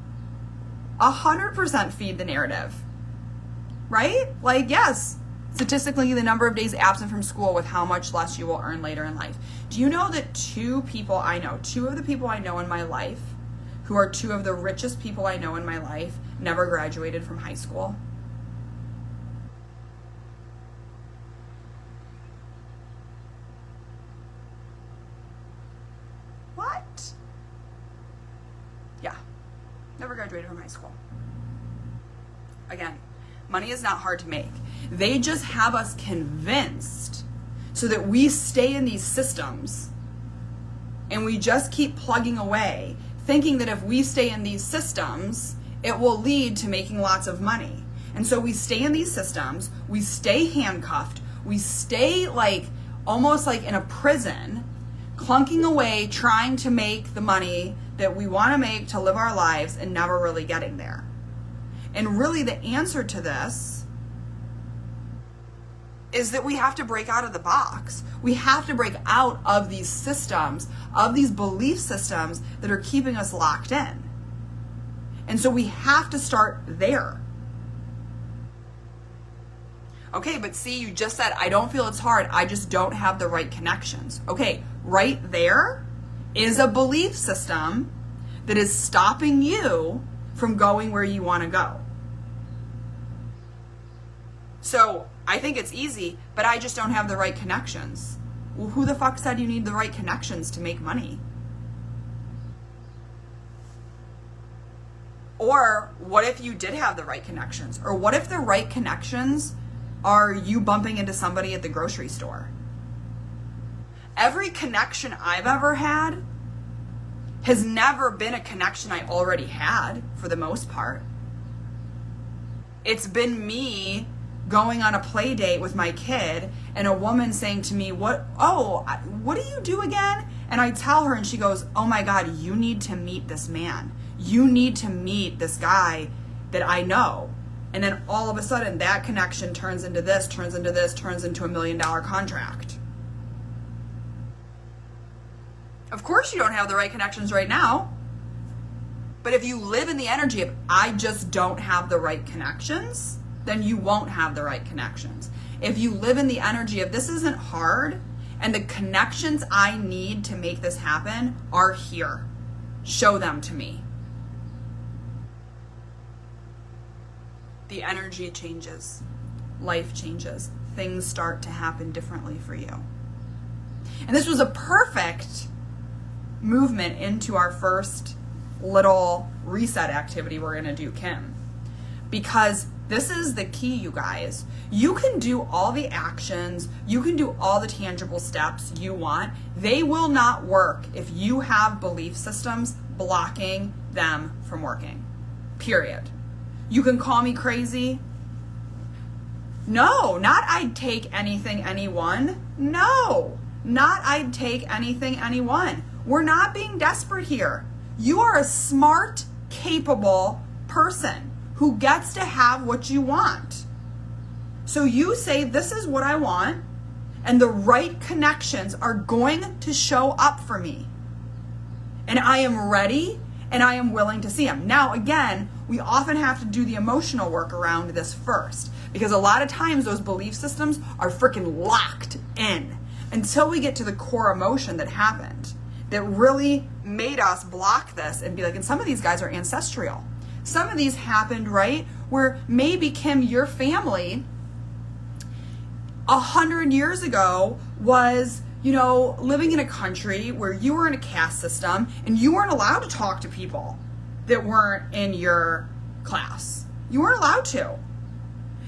feed the narrative, right? Like, yes, statistically, the number of days absent from school with how much less you will earn later in life. Do you know that two of the people I know in my life, who are two of the richest people I know in my life, never graduated from high school? What? Yeah, never graduated from high school. Again, money is not hard to make. They just have us convinced so that we stay in these systems and we just keep plugging away, thinking that if we stay in these systems, it will lead to making lots of money. And so we stay in these systems, we stay handcuffed, we stay like almost like in a prison, clunking away, trying to make the money that we want to make to live our lives and never really getting there. And really the answer to this is that we have to break out of the box. We have to break out of these systems, of these belief systems that are keeping us locked in. And so we have to start there. Okay, but see, you just said, I don't feel it's hard. I just don't have the right connections. Okay, right there is a belief system that is stopping you from going where you want to go. So I think it's easy, but I just don't have the right connections. Well, who the fuck said you need the right connections to make money? Or what if you did have the right connections? Or what if the right connections are you bumping into somebody at the grocery store? Every connection I've ever had has never been a connection I already had, for the most part. It's been me going on a play date with my kid and a woman saying to me, what do you do again? And I tell her and she goes, oh my God, you need to meet this man. You need to meet this guy that I know. And then all of a sudden that connection turns into this, turns into this, turns into $1 million contract. Of course you don't have the right connections right now. But if you live in the energy of, I just don't have the right connections, then you won't have the right connections. If you live in the energy of, this isn't hard, and the connections I need to make this happen are here. Show them to me. The energy changes. Life changes. Things start to happen differently for you. And this was a perfect movement into our first little reset activity we're going to do, Kim. Because this is the key, you guys. You can do all the actions, you can do all the tangible steps you want. They will not work if you have belief systems blocking them from working. Period. You can call me crazy. No, not I'd take anything, anyone. No, not I'd take anything, anyone. We're not being desperate here. You are a smart, capable person who gets to have what you want. So you say, this is what I want, and the right connections are going to show up for me. And I am ready, and I am willing to see them. Now, again, we often have to do the emotional work around this first, because a lot of times those belief systems are freaking locked in until we get to the core emotion that happened, that really made us block this and be like, and some of these guys are ancestral. Some of these happened, right, where maybe, Kim, your family 100 years ago was, you know, living in a country where you were in a caste system and you weren't allowed to talk to people that weren't in your class. You weren't allowed to.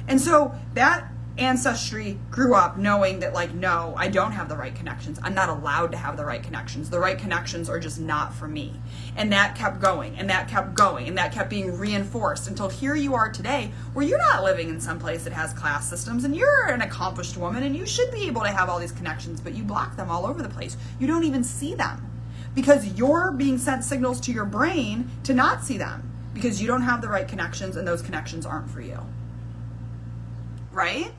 And so that ancestry grew up knowing that, like, no, I don't have the right connections. I'm not allowed to have the right connections. The right connections are just not for me. And that kept going, and that kept going, and that kept being reinforced until here you are today, where you're not living in some place that has class systems, and you're an accomplished woman, and you should be able to have all these connections, but you block them all over the place. You don't even see them because you're being sent signals to your brain to not see them because you don't have the right connections, and those connections aren't for you. Right?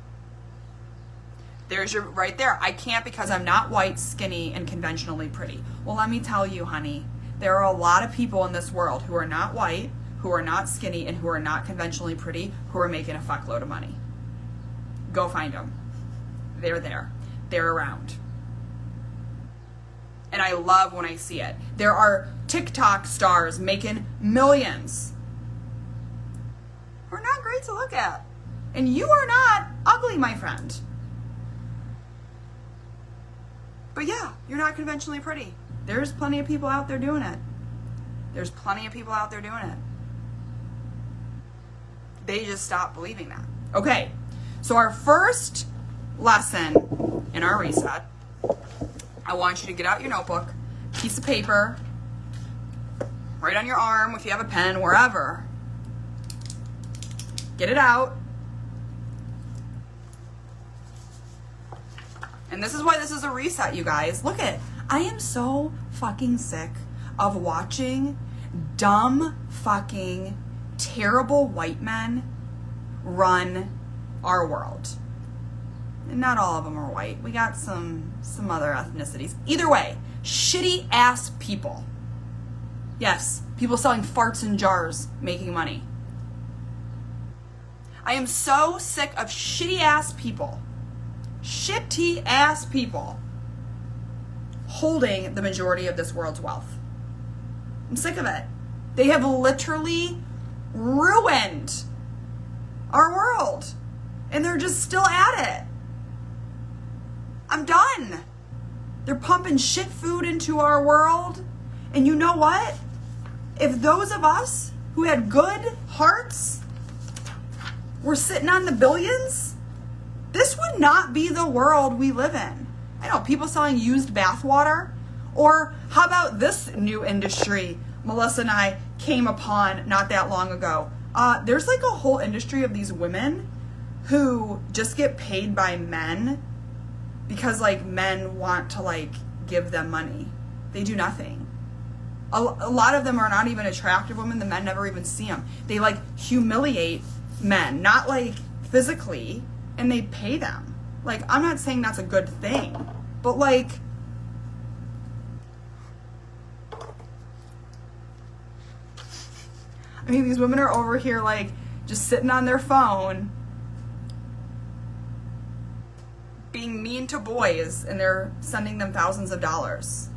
There's your, right there. I can't because I'm not white, skinny, and conventionally pretty. Well, let me tell you, honey, there are a lot of people in this world who are not white, who are not skinny, and who are not conventionally pretty, who are making a fuckload of money. Go find them. They're there. They're around. And I love when I see it. There are TikTok stars making millions who are not great to look at. And you are not ugly, my friend. But yeah, you're not conventionally pretty. There's plenty of people out there doing it. There's plenty of people out there doing it. They just stop believing that. Okay, so our first lesson in our reset, I want you to get out your notebook, piece of paper, write on your arm if you have a pen, wherever. Get it out. And this is why this is a reset, you guys. Look at, I am so fucking sick of watching dumb, fucking, terrible white men run our world. And not all of them are white. We got some other ethnicities. Either way, shitty ass people. Yes, people selling farts in jars, making money. I am so sick of shitty ass people holding the majority of this world's wealth. I'm sick of it. They have literally ruined our world, and they're just still at it. I'm done. They're pumping shit food into our world, and you know what? If those of us who had good hearts were sitting on the billions, this would not be the world we live in. I know, people selling used bathwater. Or how about this new industry Melissa and I came upon not that long ago? There's like a whole industry of these women who just get paid by men because, like, men want to, like, give them money. They do nothing. A lot of them are not even attractive women. The men never even see them. They, like, humiliate men, not, like, physically, and they pay them. Like, I'm not saying that's a good thing, but, like, I mean, these women are over here, like, just sitting on their phone being mean to boys, and they're sending them thousands of dollars.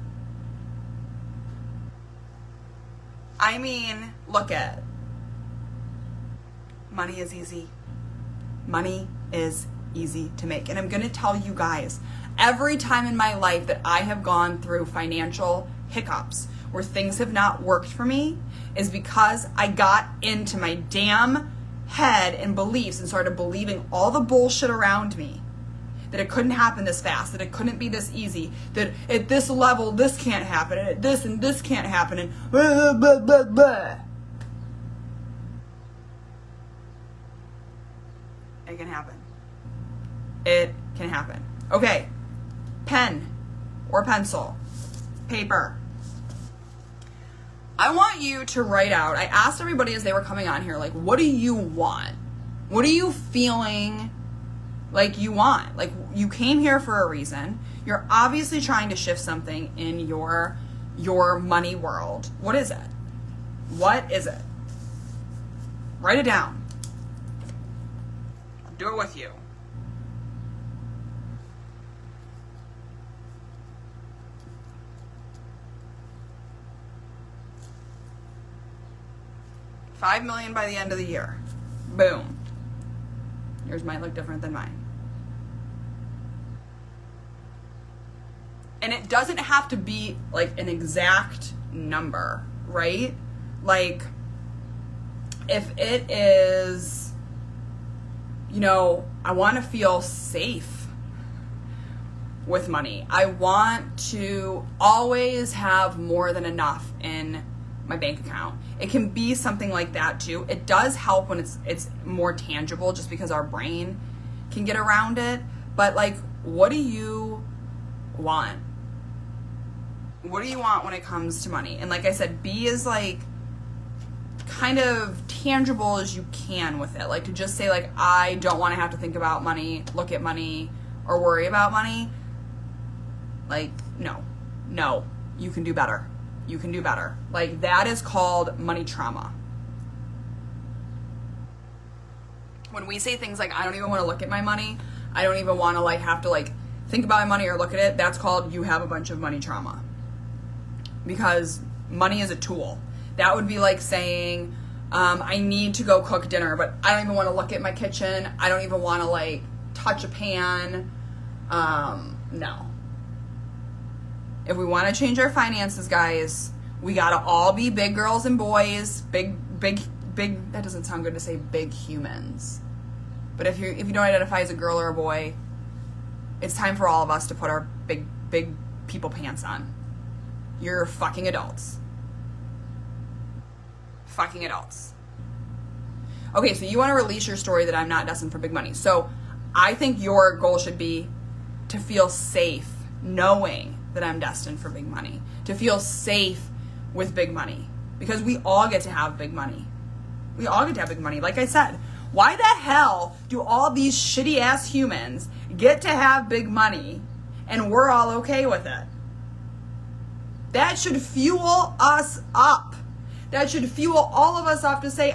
I mean, look at, money is easy. Money is easy to make. And I'm going to tell you guys, every time in my life that I have gone through financial hiccups where things have not worked for me is because I got into my damn head and beliefs and started believing all the bullshit around me. That it couldn't happen this fast, that it couldn't be this easy, that at this level this can't happen, and at this and this can't happen, and blah, blah, blah, blah. It can happen. It can happen. Okay, pen or pencil, paper. I want you to write out, I asked everybody as they were coming on here, like, what do you want? What are you feeling like you want? Like, you came here for a reason. You're obviously trying to shift something in your money world. What is it? What is it? Write it down. I'll do it with you. $5 million by the end of the year. Boom. Yours might look different than mine. And it doesn't have to be like an exact number, right? Like, if it is, you know, I want to feel safe with money. I want to always have more than enough in my bank account. It can be something like that too. It does help when it's more tangible, just because our brain can get around it. But like, what do you want? What do you want when it comes to money? And like I said, be as like kind of tangible as you can with it. Like, to just say like, I don't want to have to think about money, look at money, or worry about money. Like, no, you can do better. You can do better. Like, that is called money trauma. When we say things like, I don't even want to look at my money, I don't even want to like have to like think about my money or look at it, that's called you have a bunch of money trauma. Because money is a tool. That would be like saying, I need to go cook dinner, but I don't even want to look at my kitchen. I don't even want to like touch a pan. No. If we want to change our finances, guys, we got to all be big girls and boys, big, that doesn't sound good to say big humans. But if you don't identify as a girl or a boy, it's time for all of us to put our big people pants on. You're fucking adults. Fucking adults. Okay, so you want to release your story that I'm not destined for big money. So I think your goal should be to feel safe knowing that I'm destined for big money. To feel safe with big money. Because we all get to have big money. We all get to have big money. Like I said, why the hell do all these shitty ass humans get to have big money and we're all okay with it? That should fuel us up. That should fuel all of us up to say,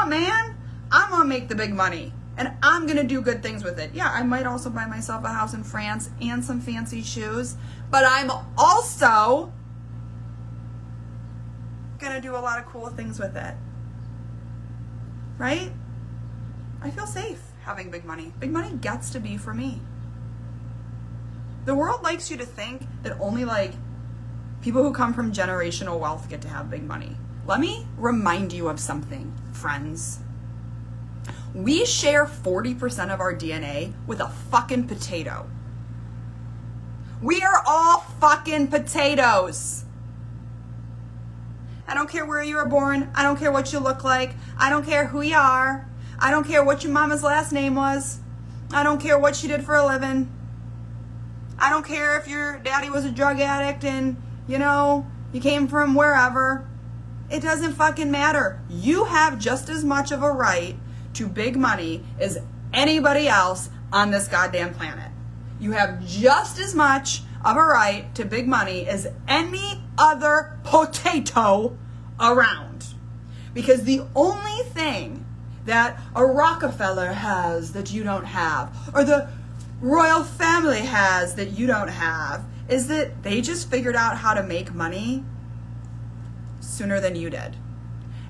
man, I'm gonna make the big money and I'm gonna do good things with it. Yeah, I might also buy myself a house in France and some fancy shoes, but I'm also gonna do a lot of cool things with it. Right? I feel safe having big money. Big money gets to be for me. The world likes you to think that only like people who come from generational wealth get to have big money. Let me remind you of something, friends. We share 40% of our DNA with a fucking potato. We are all fucking potatoes. I don't care where you were born. I don't care what you look like. I don't care who you are. I don't care what your mama's last name was. I don't care what she did for a living. I don't care if your daddy was a drug addict and, you came from wherever. It doesn't fucking matter. You have just as much of a right to big money as anybody else on this goddamn planet. You have just as much of a right to big money as any other potato around. Because the only thing that a Rockefeller has that you don't have, or the royal family has that you don't have, is that they just figured out how to make money sooner than you did.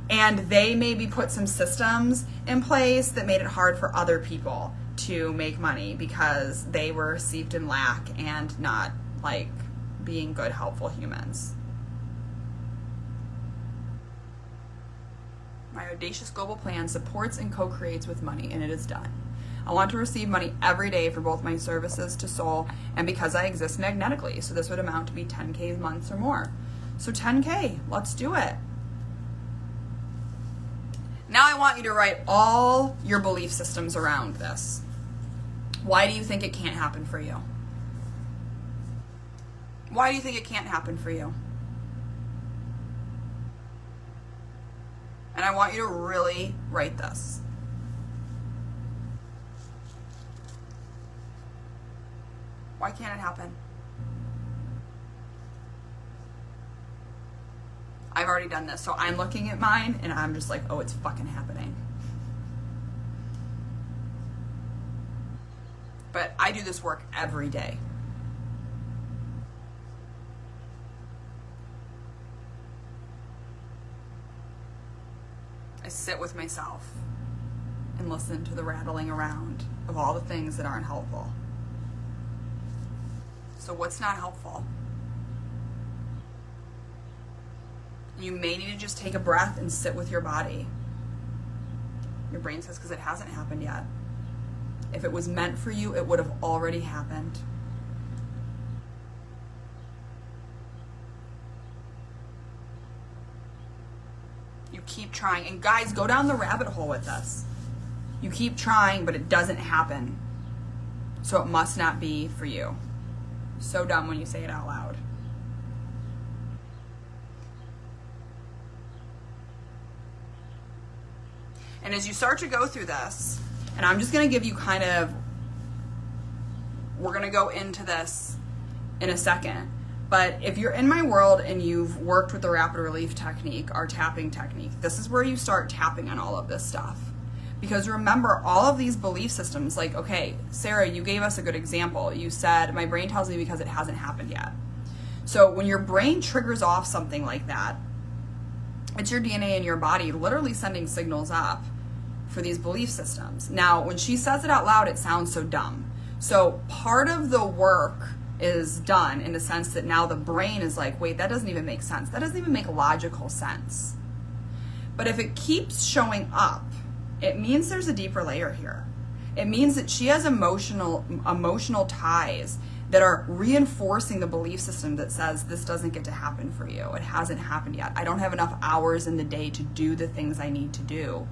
And they maybe put some systems in place that made it hard for other people to make money because they were steeped in lack and not like being good, helpful humans. My audacious global plan supports and co-creates with money, and it is done. I want to receive money every day for both my services to soul and because I exist magnetically. So this would amount to be 10K months or more. So 10K, let's do it. Now I want you to write all your belief systems around this. Why do you think it can't happen for you? Why do you think it can't happen for you? And I want you to really write this. Why can't it happen? I've already done this. So I'm looking at mine and I'm just like, oh, it's fucking happening. But I do this work every day. I sit with myself and listen to the rattling around of all the things that aren't helpful. So what's not helpful? You may need to just take a breath and sit with your body. Your brain says, because it hasn't happened yet. If it was meant for you, it would have already happened. You keep trying. And guys, go down the rabbit hole with this. You keep trying, but it doesn't happen. So it must not be for you. So dumb when you say it out loud. And as you start to go through this, and I'm just going to give you kind of, we're going to go into this in a second, but if you're in my world and you've worked with the rapid relief technique, our tapping technique, this is where you start tapping on all of this stuff. Because remember, all of these belief systems, like, okay, Sara, you gave us a good example. You said, my brain tells me because it hasn't happened yet. So when your brain triggers off something like that, it's your DNA in your body literally sending signals up for these belief systems. Now, when she says it out loud, it sounds so dumb. So part of the work is done in the sense that now the brain is like, wait, that doesn't even make sense. That doesn't even make logical sense. But if it keeps showing up, it means there's a deeper layer here. It means that she has emotional ties that are reinforcing the belief system that says this doesn't get to happen for you. It hasn't happened yet. I don't have enough hours in the day to do the things I need to do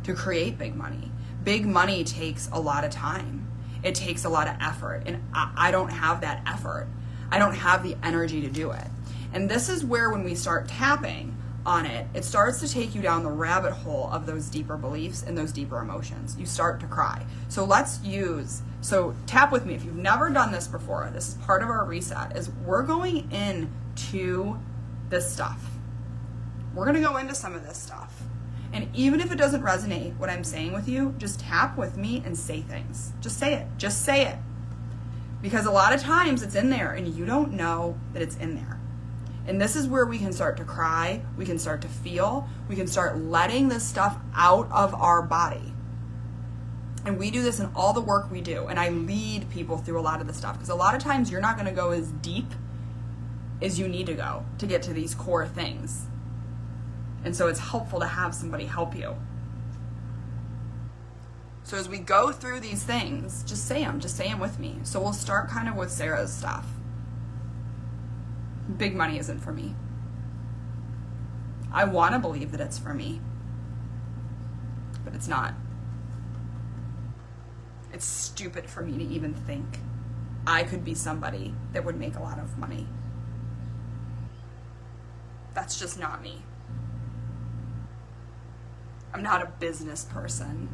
to create big money. Big money takes a lot of time. It takes a lot of effort, and I don't have that effort. I don't have the energy to do it. And this is where when we start tapping on it, it starts to take you down the rabbit hole of those deeper beliefs and those deeper emotions. You start to cry. So tap with me. If you've never done this before, this is part of our reset, is we're going into this stuff. We're going to go into some of this stuff. And even if it doesn't resonate, what I'm saying with you, just tap with me and say things. Just say it. Just say it. Because a lot of times it's in there and you don't know that it's in there. And this is where we can start to cry, we can start to feel, we can start letting this stuff out of our body. And we do this in all the work we do. And I lead people through a lot of this stuff. Because a lot of times you're not going to go as deep as you need to go to get to these core things. And so it's helpful to have somebody help you. So as we go through these things, just say them with me. So we'll start kind of with Sara's stuff. Big money isn't for me. I want to believe that it's for me, but it's not. It's stupid for me to even think I could be somebody that would make a lot of money. That's just not me. I'm not a business person.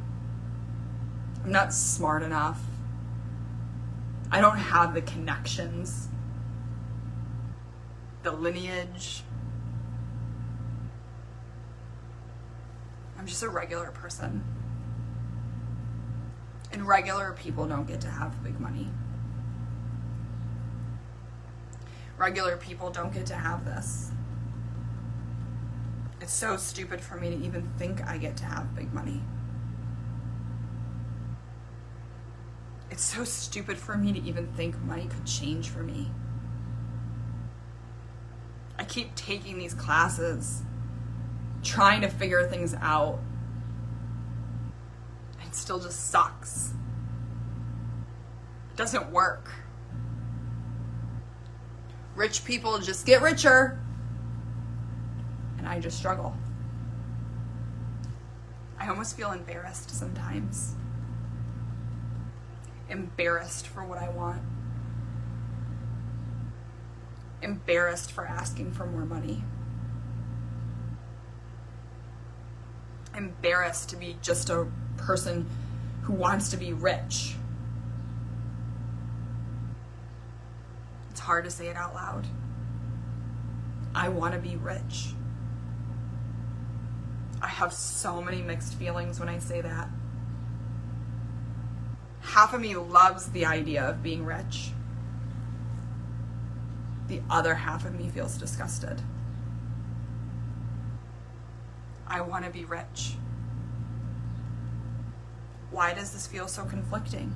I'm not smart enough. I don't have the connections, the lineage. I'm just a regular person. And regular people don't get to have big money. Regular people don't get to have this. It's so stupid for me to even think I get to have big money. It's so stupid for me to even think money could change for me. I keep taking these classes, trying to figure things out. It still just sucks. It doesn't work. Rich people just get richer. And I just struggle. I almost feel embarrassed sometimes. Embarrassed for what I want. Embarrassed for asking for more money. Embarrassed to be just a person who wants to be rich. It's hard to say it out loud. I want to be rich. I have so many mixed feelings when I say that. Half of me loves the idea of being rich. The other half of me feels disgusted. I want to be rich. Why does this feel so conflicting?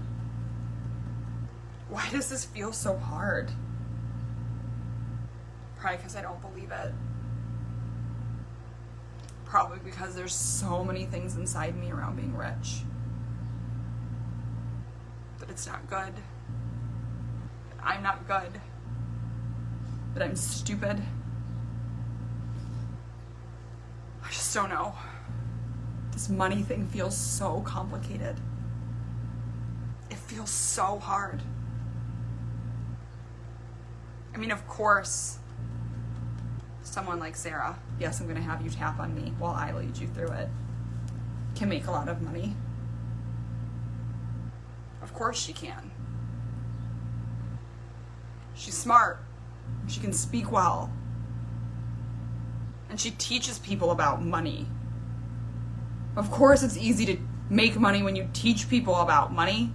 Why does this feel so hard? Probably because I don't believe it. Probably because there's so many things inside me around being rich. That it's not good. That I'm not good. That I'm stupid. I just don't know. This money thing feels so complicated. It feels so hard. I mean, of course, someone like Sara, yes, I'm going to have you tap on me while I lead you through it, can make a lot of money. Of course she can. She's smart. She can speak well. And she teaches people about money. Of course it's easy to make money when you teach people about money.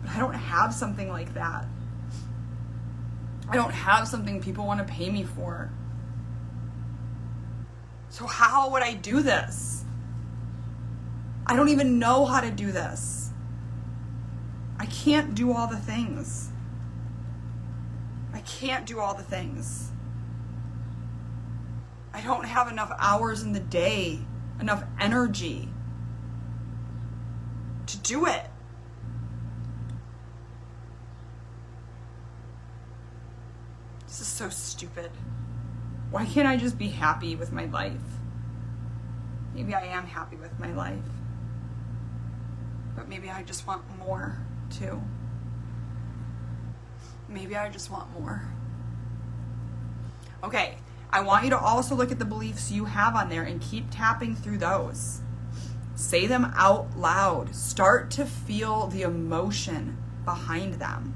But I don't have something like that. I don't have something people want to pay me for. So how would I do this? I don't even know how to do this. I can't do all the things. I can't do all the things. I don't have enough hours in the day, enough energy to do it. This is so stupid. Why can't I just be happy with my life? Maybe I am happy with my life. But maybe I just want more too. Maybe I just want more. Okay, I want you to also look at the beliefs you have on there and keep tapping through those. Say them out loud. Start to feel the emotion behind them.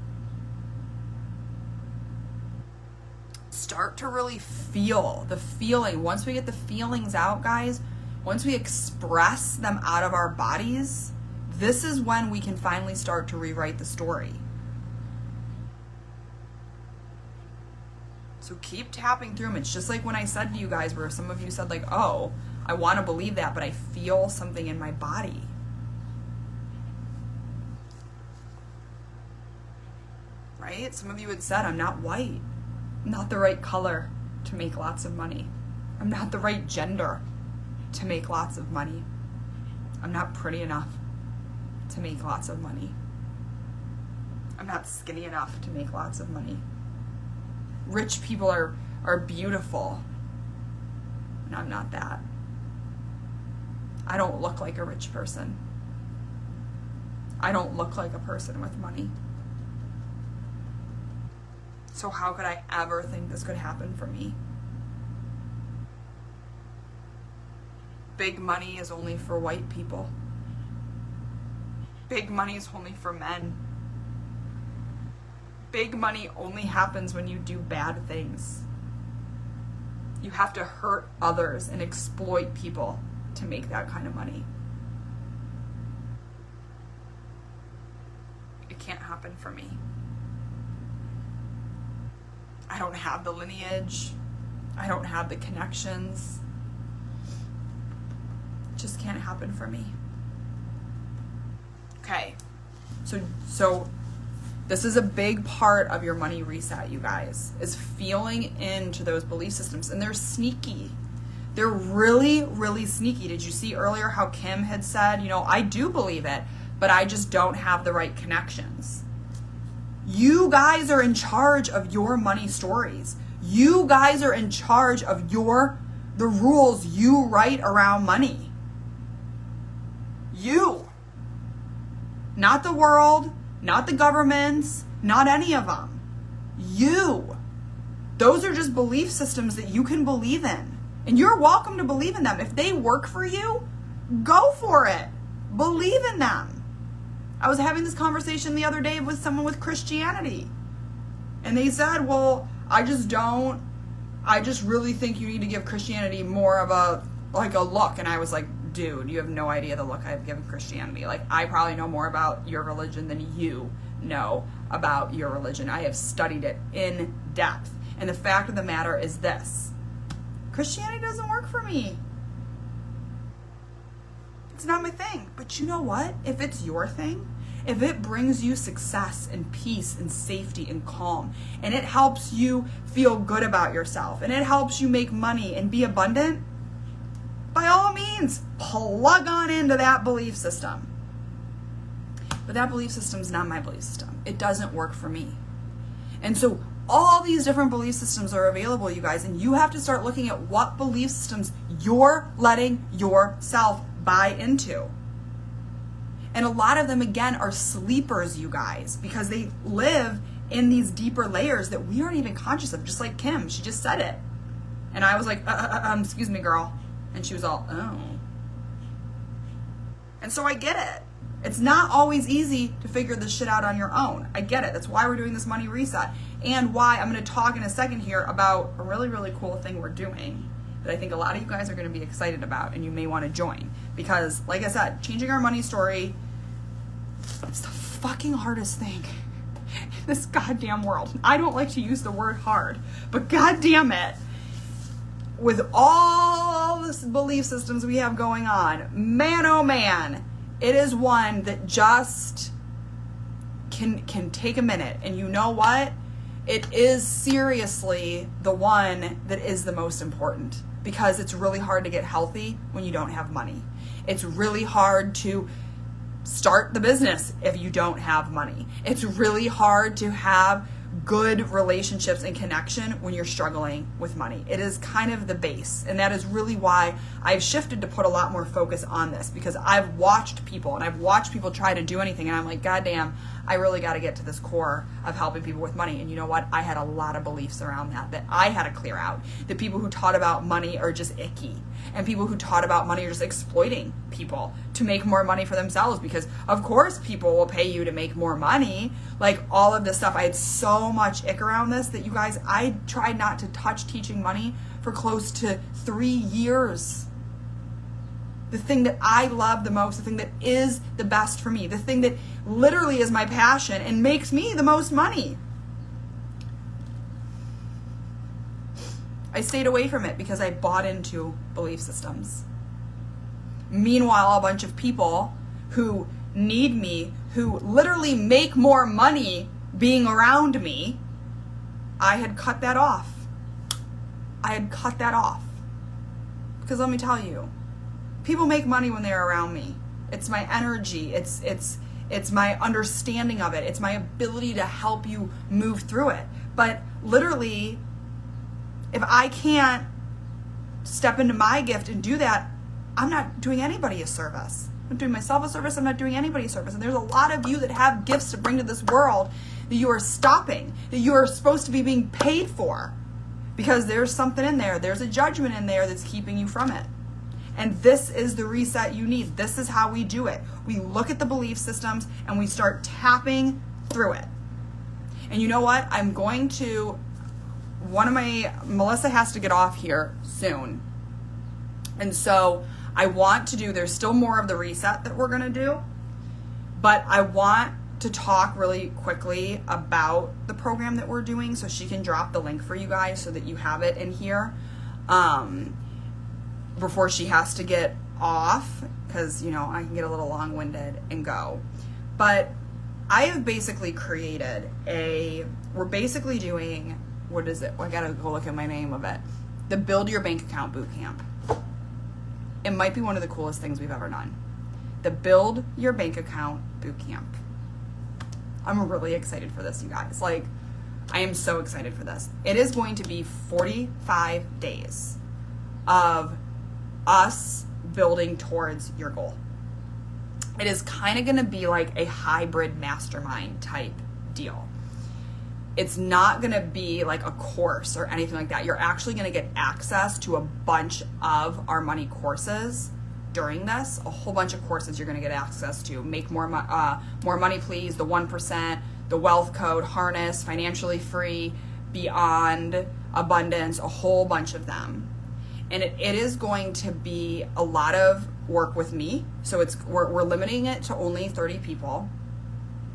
Start to really feel the feeling. Once we get the feelings out, guys, once we express them out of our bodies, this is when we can finally start to rewrite the story. So keep tapping through them. It's just like when I said to you guys, where some of you said like, oh, I want to believe that, but I feel something in my body. Right? Some of you had said, I'm not white. I'm not the right color to make lots of money. I'm not the right gender to make lots of money. I'm not pretty enough to make lots of money. I'm not skinny enough to make lots of money. Rich people are beautiful, and I'm not that. I don't look like a rich person. I don't look like a person with money. So how could I ever think this could happen for me? Big money is only for white people. Big money is only for men. Big money only happens when you do bad things. You have to hurt others and exploit people to make that kind of money. It can't happen for me. I don't have the lineage. I don't have the connections. It just can't happen for me. Okay, so this is a big part of your money reset, you guys, is feeling into those belief systems. And they're sneaky. They're really, really sneaky. Did you see earlier how Kim had said, I do believe it, but I just don't have the right connections. You guys are in charge of your money stories. You guys are in charge of the rules you write around money. You. Not the world, not the governments, not any of them. You. Those are just belief systems that you can believe in. And you're welcome to believe in them. If they work for you, go for it. Believe in them. I was having this conversation the other day with someone with Christianity. And they said, well, I just don't I just really think you need to give Christianity more of a look. And I was like, dude, you have no idea the look I've given Christianity. Like, I probably know more about your religion than you know about your religion. I have studied it in depth. And the fact of the matter is this: Christianity doesn't work for me. It's not my thing. But you know what? If it's your thing, if it brings you success and peace and safety and calm, and it helps you feel good about yourself, and it helps you make money and be abundant, by all means, plug on into that belief system. But that belief system is not my belief system. It doesn't work for me. And so all these different belief systems are available, you guys, and you have to start looking at what belief systems you're letting yourself buy into. And a lot of them, again, are sleepers, you guys, because they live in these deeper layers that we aren't even conscious of, just like Kim. She just said it. And I was like, excuse me, girl. And she was all, oh. And so I get it. It's not always easy to figure this shit out on your own. I get it. That's why we're doing this money reset. And why I'm going to talk in a second here about a really, really cool thing we're doing that I think a lot of you guys are going to be excited about, and you may want to join. Because, like I said, changing our money story, it's the fucking hardest thing in this goddamn world. I don't like to use the word hard, but goddamn it, with all this belief systems we have going on, man, oh man, it is one that just can take a minute. And you know what? It is seriously the one that is the most important, because it's really hard to get healthy when you don't have money. It's really hard to start the business if you don't have money. It's really hard to have good relationships and connection when you're struggling with money. It is kind of the base. And that is really why I've shifted to put a lot more focus on this, because I've watched people try to do anything, and I'm like, goddamn, I really got to get to this core of helping people with money. And you know what? I had a lot of beliefs around that I had to clear out. The people who taught about money are just icky. And people who taught about money are just exploiting people to make more money for themselves, because of course people will pay you to make more money. Like, all of this stuff. I had so much ick around this that, you guys, I tried not to touch teaching money for close to 3 years. The thing that I love the most, the thing that is the best for me, the thing that literally is my passion and makes me the most money. I stayed away from it because I bought into belief systems. Meanwhile, a bunch of people who need me, who literally make more money being around me, I had cut that off. Because let me tell you, people make money when they're around me. It's my energy. It's my understanding of it. It's my ability to help you move through it. But literally, if I can't step into my gift and do that, I'm not doing anybody a service. I'm doing myself a service. I'm not doing anybody a service. And there's a lot of you that have gifts to bring to this world that you are stopping, that you are supposed to be being paid for, because there's something in there. There's a judgment in there that's keeping you from it. And this is the reset you need. This is how we do it. We look at the belief systems and we start tapping through it. And you know what? Melissa has to get off here soon. And so I want to there's still more of the reset that we're going to do, but I want to talk really quickly about the program that we're doing, so she can drop the link for you guys so that you have it in here before she has to get off, because, you know, I can get a little long-winded and go. But I have basically created we're basically doing, what is it? I gotta go look at my name of it. The Build Your Bank Account Bootcamp. It might be one of the coolest things we've ever done. The Build Your Bank Account Bootcamp. I'm really excited for this, you guys. Like, I am so excited for this. It is going to be 45 days of us building towards your goal. It is kind of going to be like a hybrid mastermind type deal. It's not going to be like a course or anything like that. You're actually going to get access to a bunch of our money courses during this. A whole bunch of courses you're going to get access to. Make More Money Please, the 1%, the Wealth Code, Harness, Financially Free, beyond abundance, a whole bunch of them. And it is going to be a lot of work with me. So we're limiting it to only 30 people.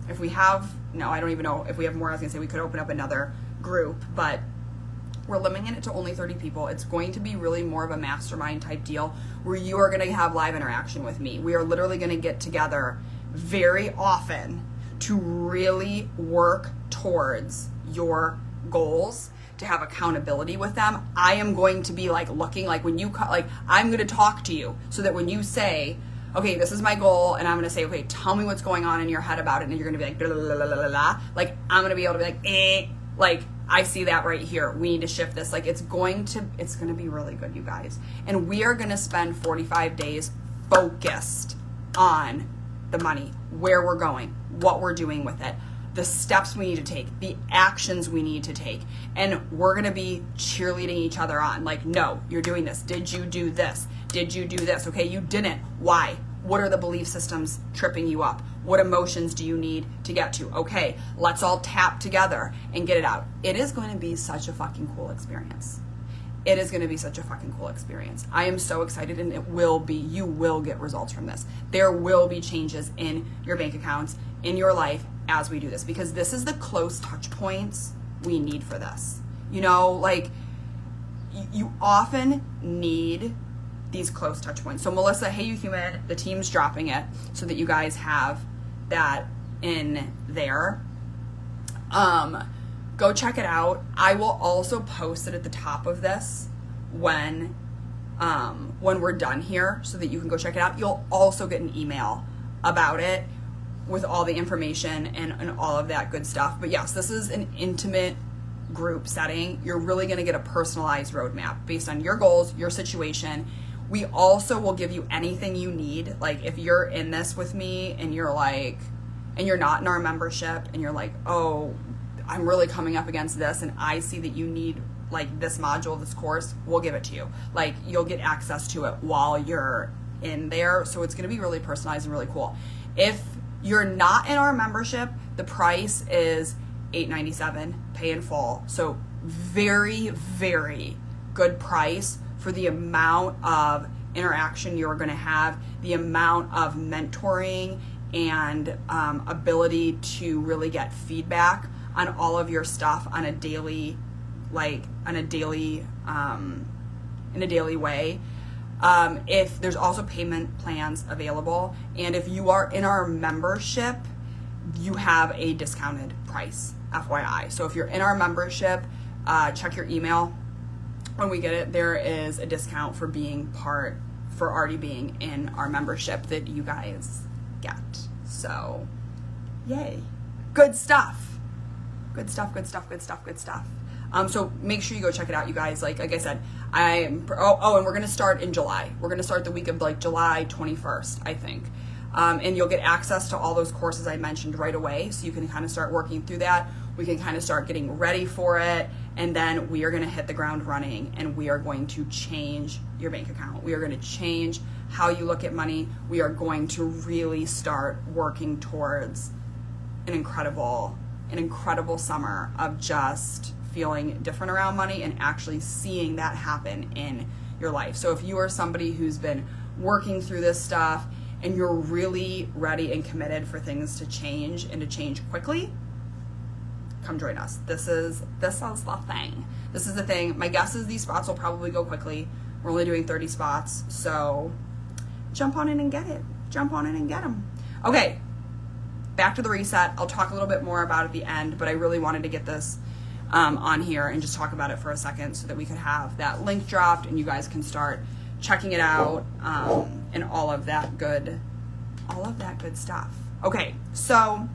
If we have, no, I don't even know if we have more. I was gonna say we could open up another group, but we're limiting it to only 30 people. It's going to be really more of a mastermind type deal where you are gonna have live interaction with me. We are literally gonna get together very often to really work towards your goals, to have accountability with them. I am going to be like looking like when you, like I'm gonna talk to you so that when you say, okay, this is my goal, and I'm gonna say, okay, tell me what's going on in your head about it, and you're gonna be like, blah, blah, blah, blah, blah. Like, I'm gonna be able to be like, like, I see that right here. We need to shift this. Like, it's gonna be really good, you guys. And we are gonna spend 45 days focused on the money, where we're going, what we're doing with it, the steps we need to take, the actions we need to take. And we're gonna be cheerleading each other on. Like, no, you're doing this. Did you do this? Did you do this? Okay, you didn't. Why? What are the belief systems tripping you up? What emotions do you need to get to? Okay, let's all tap together and get it out. It is going to be such a fucking cool experience. It is going to be such a fucking cool experience. I am so excited, and you will get results from this. There will be changes in your bank accounts, in your life as we do this, because this is the close touch points we need for this. You know, like you often need these close touch points. So Melissa, Hey You Human, the team's dropping it so that you guys have that in there. Go check it out. I will also post it at the top of this when we're done here so that you can go check it out. You'll also get an email about it with all the information and all of that good stuff. But yes, this is an intimate group setting. You're really going to get a personalized roadmap based on your goals, your situation. We also will give you anything you need. Like if you're in this with me and you're like, and you're not in our membership and you're like, oh, I'm really coming up against this and I see that you need like this module, this course, we'll give it to you. Like you'll get access to it while you're in there. So it's going to be really personalized and really cool. If you're not in our membership, the price is $8.97, pay in full. So very, very good price for the amount of interaction you're going to have, the amount of mentoring and ability to really get feedback on all of your stuff on a daily, in a daily way. If there's also payment plans available, and if you are in our membership, you have a discounted price, FYI. So if you're in our membership, check your email. When we get it, there is a discount for already being in our membership that you guys get. So, yay. Good stuff. Good stuff, good stuff, good stuff, good stuff. So make sure you go check it out, you guys. Like I said, and we're going to start in July. We're going to start the week of like July 21st, I think. And you'll get access to all those courses I mentioned right away. So you can kind of start working through that. We can kind of start getting ready for it. And then we are going to hit the ground running, and we are going to change your bank account. We are going to change how you look at money. We are going to really start working towards an incredible summer of just feeling different around money and actually seeing that happen in your life. So if you are somebody who's been working through this stuff and you're really ready and committed for things to change and to change quickly, come join us. This is the thing. This is the thing. My guess is these spots will probably go quickly. We're only doing 30 spots, so jump on in and get it. Jump on in and get them. Okay, back to the reset. I'll talk a little bit more about it at the end, but I really wanted to get this on here and just talk about it for a second so that we could have that link dropped and you guys can start checking it out and all of that good stuff. Okay, so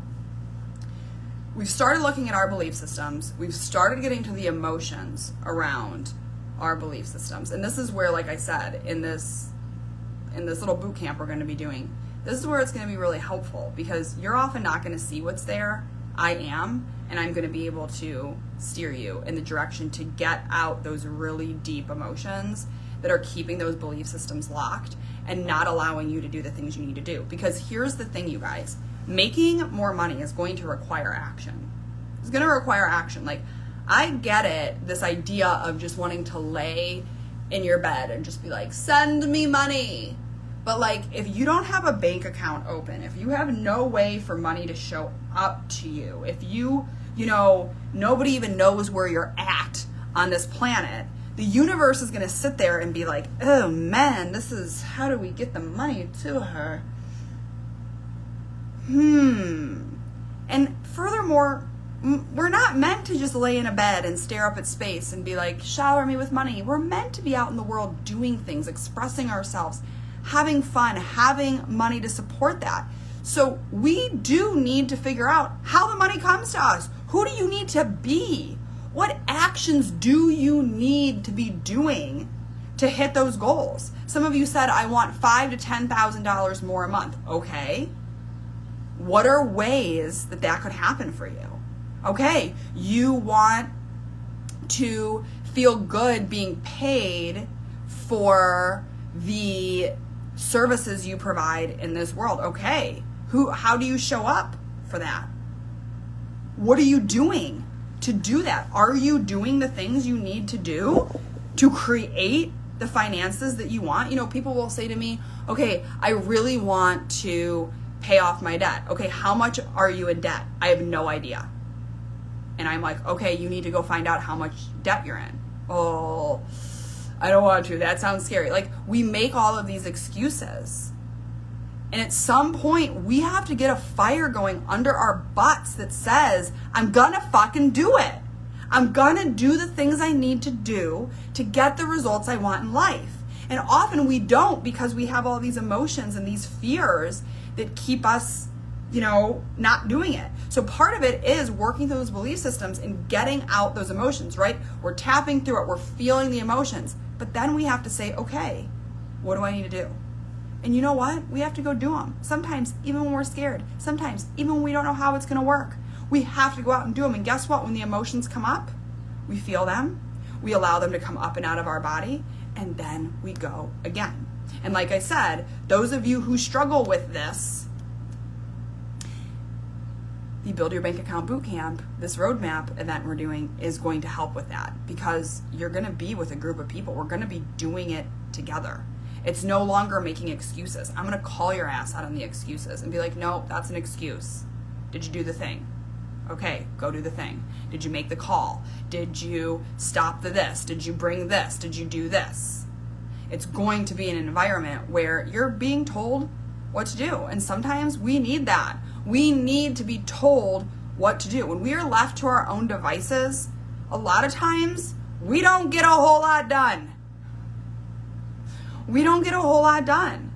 we've started looking at our belief systems. We've started getting to the emotions around our belief systems. And this is where, like I said, in this little boot camp we're going to be doing, this is where it's going to be really helpful because you're often not going to see what's there. I am, and I'm going to be able to steer you in the direction to get out those really deep emotions that are keeping those belief systems locked and not allowing you to do the things you need to do. Because here's the thing, you guys. Making more money is going to require action. It's going to require action. Like, I get it, this idea of just wanting to lay in your bed and just be like, send me money. But like, if you don't have a bank account open, if you have no way for money to show up to you, if you know, nobody even knows where you're at on this planet, the universe is going to sit there and be like, oh man, this is, how do we get the money to her? And furthermore, we're not meant to just lay in a bed and stare up at space and be like, shower me with money. We're meant to be out in the world doing things, expressing ourselves, having fun, having money to support that. So we do need to figure out how the money comes to us. Who do you need to be? What actions do you need to be doing to hit those goals? Some of you said, I want $5,000 to $10,000 more a month. Okay. What are ways that that could happen for you? Okay. You want to feel good being paid for the services you provide in this world. Okay. How do you show up for that? What are you doing to do that? Are you doing the things you need to do to create the finances that you want? You know, people will say to me, okay, I really want to pay off my debt. Okay, how much are you in debt? I have no idea. And I'm like, okay, you need to go find out how much debt you're in. Oh, I don't want to. That sounds scary. Like, we make all of these excuses. And at some point, we have to get a fire going under our butts that says, I'm gonna fucking do it. I'm gonna do the things I need to do to get the results I want in life. And often we don't, because we have all these emotions and these fears that keep us, you know, not doing it. So part of it is working through those belief systems and getting out those emotions, right? We're tapping through it, we're feeling the emotions, but then we have to say, okay, what do I need to do? And you know what? We have to go do them. Sometimes, even when we're scared. Sometimes, even when we don't know how it's going to work. We have to go out and do them. And guess what? When the emotions come up, we feel them. We allow them to come up and out of our body. And then we go again. And like I said, those of you who struggle with this, the Build Your Bank Account Bootcamp, this roadmap event we're doing, is going to help with that. Because you're going to be with a group of people. We're going to be doing it together. It's no longer making excuses. I'm going to call your ass out on the excuses and be like, no, that's an excuse. Did you do the thing? Okay, go do the thing. Did you make the call? Did you stop the this? Did you bring this? Did you do this? It's going to be an environment where you're being told what to do. And sometimes we need that. We need to be told what to do. When we are left to our own devices, a lot of times we don't get a whole lot done. We don't get a whole lot done,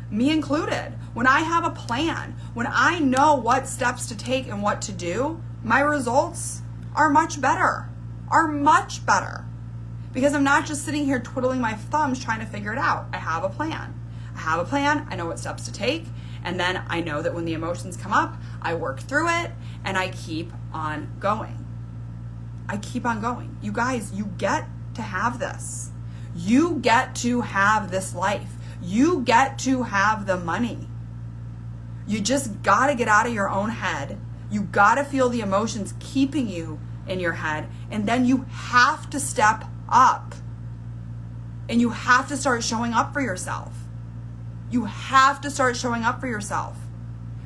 me included. When I have a plan, when I know what steps to take and what to do, my results are much better, because I'm not just sitting here twiddling my thumbs trying to figure it out. I have a plan. I know what steps to take, and then I know that when the emotions come up, I work through it, and I keep on going. You guys, you get to have this. You get to have this life. You get to have the money. You just got to get out of your own head. You got to feel the emotions keeping you in your head. And then you have to step up. And you have to start showing up for yourself.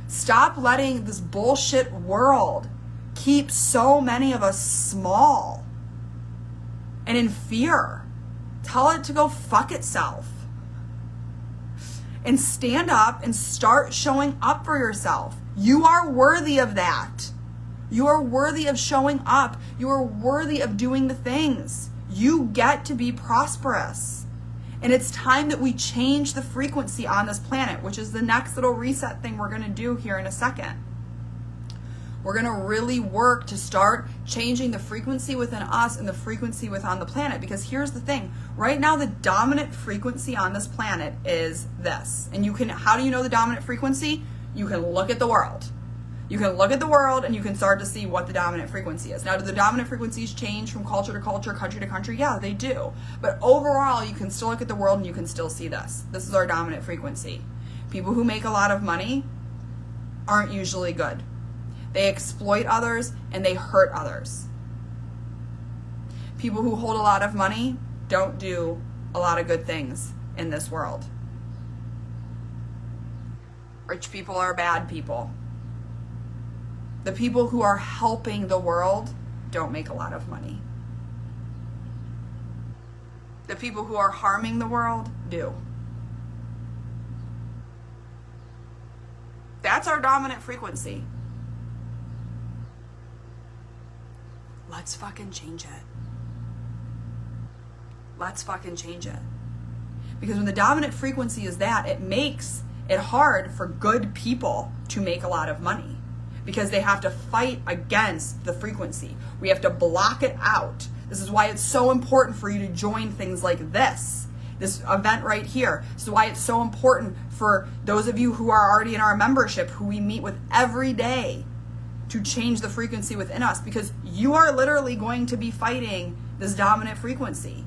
Stop letting this bullshit world keep so many of us small and in fear. Tell it to go fuck itself. And stand up and start showing up for yourself. You are worthy of that. You are worthy of showing up. You are worthy of doing the things. You get to be prosperous. And it's time that we change the frequency on this planet, which is the next little reset thing we're going to do here in a second. We're going to really work to start changing the frequency within us and the frequency within the planet. Because here's the thing. Right now, the dominant frequency on this planet is this. And how do you know the dominant frequency? You can look at the world. You can look at the world and you can start to see what the dominant frequency is. Now, do the dominant frequencies change from culture to culture, country to country? Yeah, they do. But overall, you can still look at the world and you can still see this. This is our dominant frequency. People who make a lot of money aren't usually good. They exploit others and they hurt others. People who hold a lot of money don't do a lot of good things in this world. Rich people are bad people. The people who are helping the world don't make a lot of money. The people who are harming the world do. That's our dominant frequency. Let's fucking change it. Let's fucking change it. Because when the dominant frequency is that, it makes it hard for good people to make a lot of money. Because they have to fight against the frequency. We have to block it out. This is why it's so important for you to join things like this event right here. This is why it's so important for those of you who are already in our membership, who we meet with every day, to change the frequency within us, because you are literally going to be fighting this dominant frequency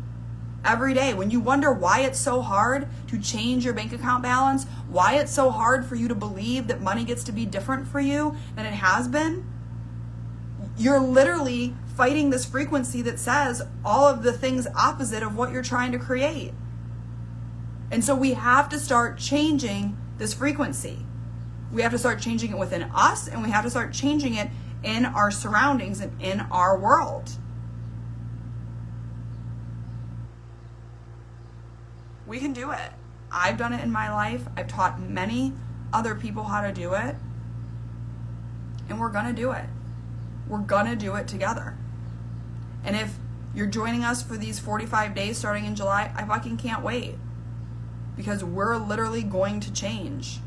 every day. When you wonder why it's so hard to change your bank account balance, why it's so hard for you to believe that money gets to be different for you than it has been, you're literally fighting this frequency that says all of the things opposite of what you're trying to create. And so we have to start changing this frequency. We have to start changing it within us, and we have to start changing it in our surroundings and in our world. We can do it. I've done it in my life. I've taught many other people how to do it. And we're gonna do it. We're gonna do it together. And if you're joining us for these 45 days starting in July, I fucking can't wait. Because we're literally going to change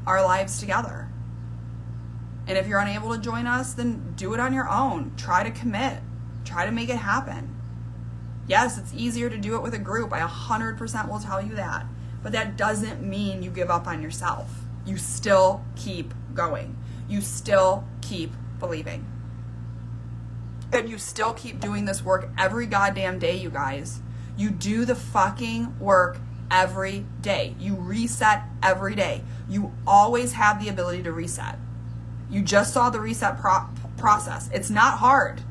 our lives together. And if you're unable to join us, then do it on your own. Try to commit. Try to make it happen. Yes, it's easier to do it with a group. I 100% will tell you that. But that doesn't mean you give up on yourself. You still keep going. You still keep believing. And you still keep doing this work every goddamn day, you guys. You do the fucking work every day. You reset every day. You always have the ability to reset. You just saw the reset process. It's not hard.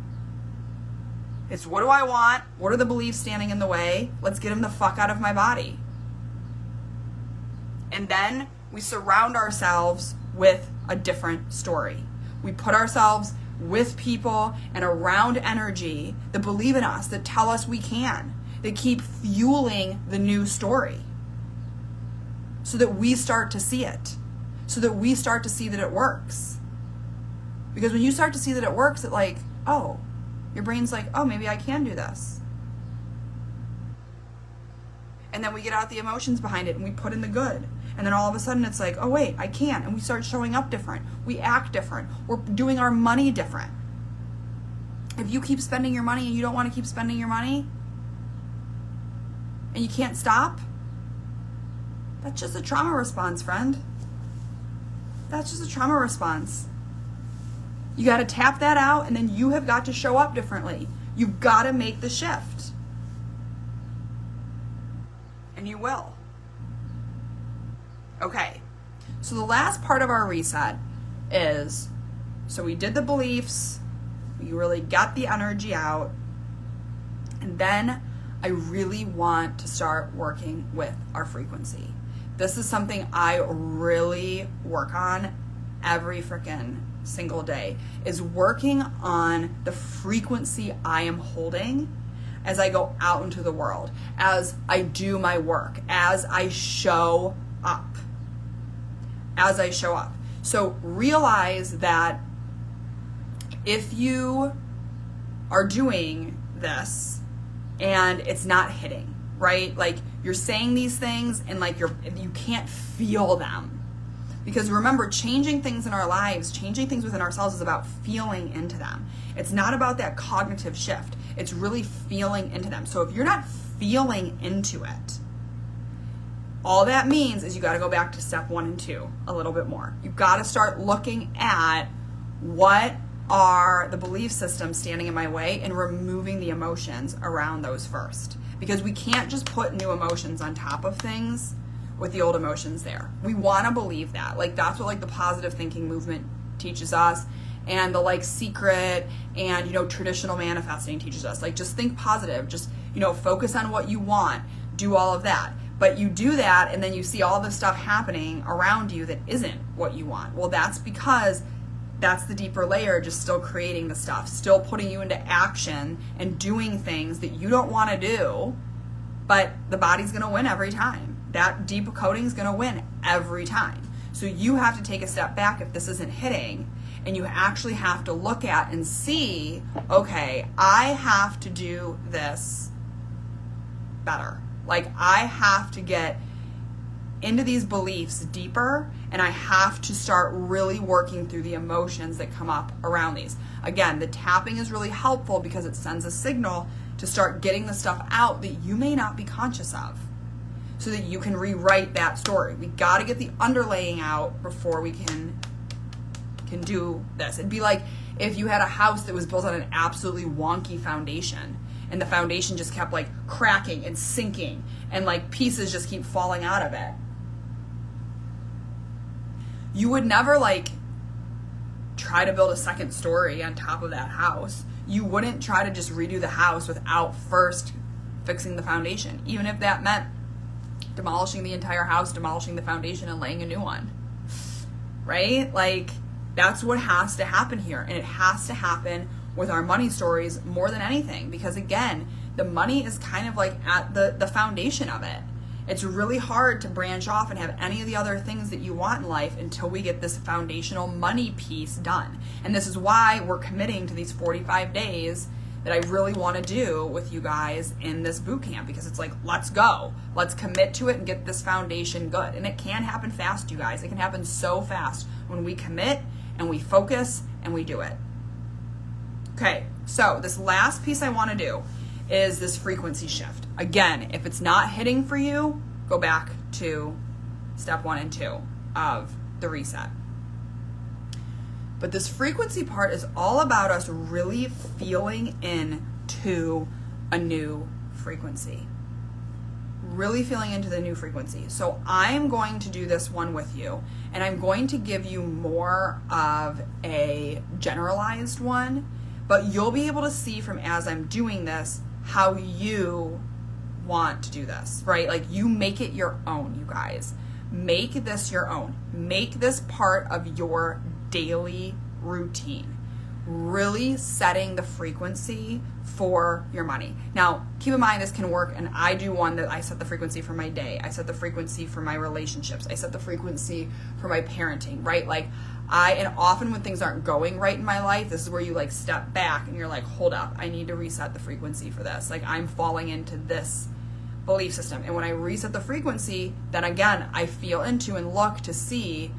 It's, what do I want? What are the beliefs standing in the way? Let's get them the fuck out of my body. And then we surround ourselves with a different story. We put ourselves with people and around energy that believe in us, that tell us we can, that keep fueling the new story, so that we start to see it, so that we start to see that it works. Because when you start to see that it works, it like, oh, your brain's like, oh, maybe I can do this. And then we get out the emotions behind it and we put in the good. And then all of a sudden it's like, oh wait, I can. And we start showing up different. We act different. We're doing our money different. If you keep spending your money and you don't want to keep spending your money, and you can't stop, that's just a trauma response, friend. That's just a trauma response. You got to tap that out, and then you have got to show up differently. You've got to make the shift. And you will. Okay, so the last part of our reset is, so we did the beliefs, we really got the energy out, and then I really want to start working with our frequency. This is something I really work on every freaking single day, is working on the frequency I am holding as I go out into the world, as I do my work, as I show up. As I show up. So realize that if you are doing this and it's not hitting, right? Like you're saying these things and like you can't feel them. Because remember, changing things in our lives, changing things within ourselves is about feeling into them. It's not about that cognitive shift. It's really feeling into them. So if you're not feeling into it, all that means is you got to go back to step 1 and 2 a little bit more. You've got to start looking at what are the belief systems standing in my way and removing the emotions around those first. Because we can't just put new emotions on top of things with the old emotions there. We want to believe that. Like that's what like the positive thinking movement teaches us, and the like secret and, you know, traditional manifesting teaches us. Like, just think positive, just, you know, focus on what you want, do all of that. But you do that and then you see all this stuff happening around you that isn't what you want. Well, that's because that's the deeper layer, just still creating the stuff, still putting you into action and doing things that you don't want to do, but the body's going to win every time. That deep coding is going to win every time. So you have to take a step back if this isn't hitting, and you actually have to look at and see, okay, I have to do this better. Like, I have to get into these beliefs deeper, and I have to start really working through the emotions that come up around these. Again, the tapping is really helpful because it sends a signal to start getting the stuff out that you may not be conscious of, so that you can rewrite that story. We got to get the underlaying out before we can do this. It'd be like if you had a house that was built on an absolutely wonky foundation, and the foundation just kept like cracking and sinking, and like pieces just keep falling out of it. You would never like try to build a second story on top of that house. You wouldn't try to just redo the house without first fixing the foundation, even if that meant demolishing the entire house, demolishing the foundation, and laying a new one, right? Like, that's what has to happen here. And it has to happen with our money stories more than anything, because again, the money is kind of like at the foundation of it. It's really hard to branch off and have any of the other things that you want in life until we get this foundational money piece done. And this is why we're committing to these 45 days that I really want to do with you guys in this boot camp, because it's like, let's go. Let's commit to it and get this foundation good. And it can happen fast, you guys. It can happen so fast when we commit and we focus and we do it. Okay, so this last piece I want to do is this frequency shift. Again, if it's not hitting for you, go back to step 1 and 2 of the reset. But this frequency part is all about us really feeling into a new frequency. Really feeling into the new frequency. So I'm going to do this one with you, and I'm going to give you more of a generalized one, but you'll be able to see from as I'm doing this how you want to do this, right? Like, you make it your own, you guys. Make this your own. Make this part of your daily routine. Really setting the frequency for your money. Now, keep in mind this can work, and I do one that I set the frequency for my day. I set the frequency for my relationships. I set the frequency for my parenting, right? Like, and often when things aren't going right in my life, this is where you like step back and you're like, hold up, I need to reset the frequency for this. Like, I'm falling into this belief system. And when I reset the frequency, then again, I feel into and look to see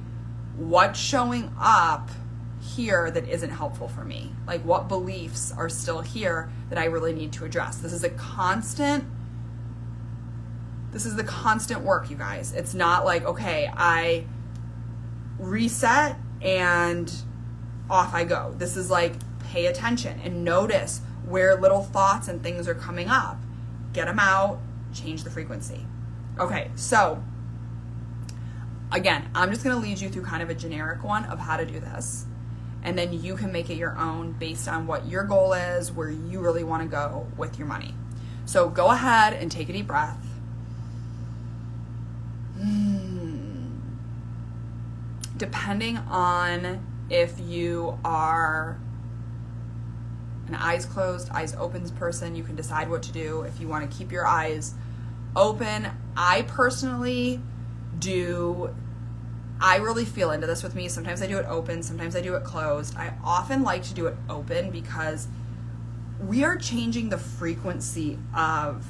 what's showing up here that isn't helpful for me. Like, what beliefs are still here that I really need to address. This is the constant work, you guys. It's not like, okay, I reset and off I go. This is like, pay attention and notice where little thoughts and things are coming up. Get them out, change the frequency. Okay, so again, I'm just going to lead you through kind of a generic one of how to do this. And then you can make it your own based on what your goal is, where you really want to go with your money. So go ahead and take a deep breath. Depending on if you are an eyes closed, eyes open person, you can decide what to do. If you want to keep your eyes open, I personally do. I really feel into this with me. Sometimes I do it open, sometimes I do it closed. I often like to do it open because we are changing the frequency of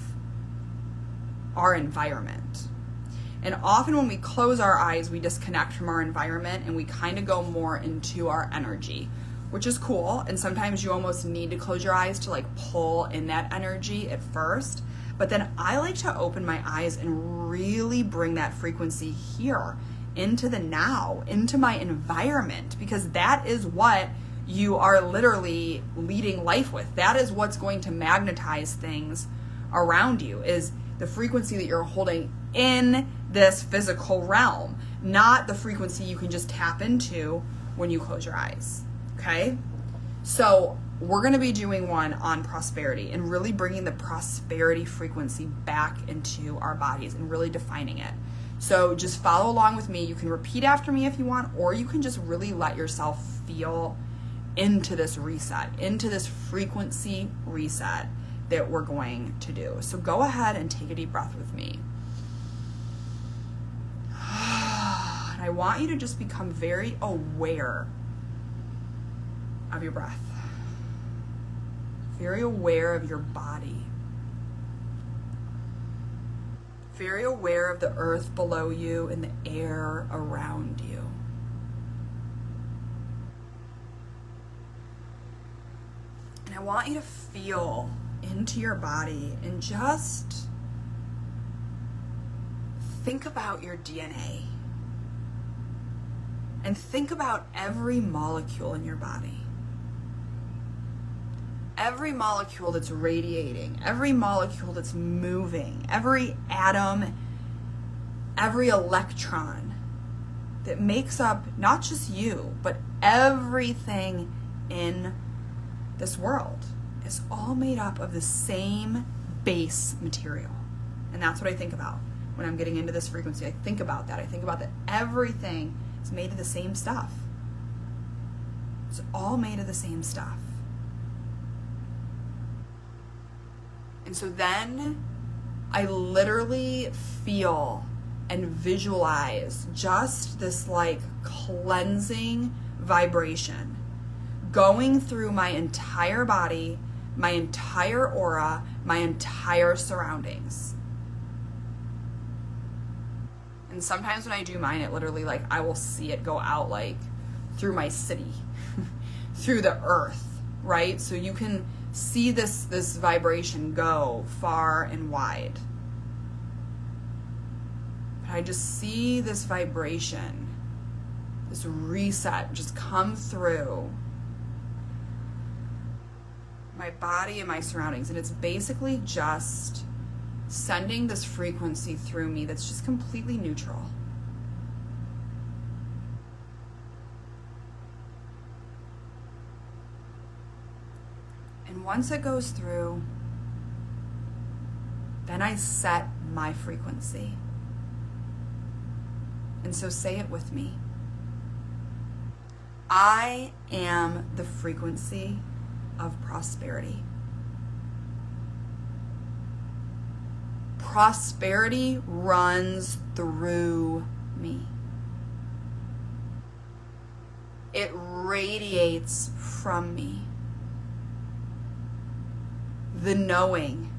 our environment. And often when we close our eyes, we disconnect from our environment and we kind of go more into our energy, which is cool. And sometimes you almost need to close your eyes to like pull in that energy at first. But then I like to open my eyes and really bring that frequency here into the now, into my environment, because that is what you are literally leading life with. That is what's going to magnetize things around you, is the frequency that you're holding in this physical realm, not the frequency you can just tap into when you close your eyes. Okay? So we're going to be doing one on prosperity and really bringing the prosperity frequency back into our bodies and really defining it. So just follow along with me. You can repeat after me if you want, or you can just really let yourself feel into this reset, into this frequency reset that we're going to do. So go ahead and take a deep breath with me. And I want you to just become very aware of your breath. Very aware of your body. Very aware of the earth below you and the air around you. And I want you to feel into your body and just think about your DNA. And think about every molecule in your body. Every molecule that's radiating, every molecule that's moving, every atom, every electron that makes up not just you, but everything in this world is all made up of the same base material. And that's what I think about when I'm getting into this frequency. I think about that. I think about that everything is made of the same stuff. It's all made of the same stuff. And so then I literally feel and visualize just this like cleansing vibration going through my entire body, my entire aura, my entire surroundings. And sometimes when I do mine, it literally like I will see it go out like through my city, through the earth, right? So you can see this vibration go far and wide. But I just see this vibration, this reset just come through my body and my surroundings. And it's basically just sending this frequency through me that's just completely neutral. And once it goes through, then I set my frequency. And so say it with me. I am the frequency of prosperity. Prosperity runs through me. It radiates from me. The knowing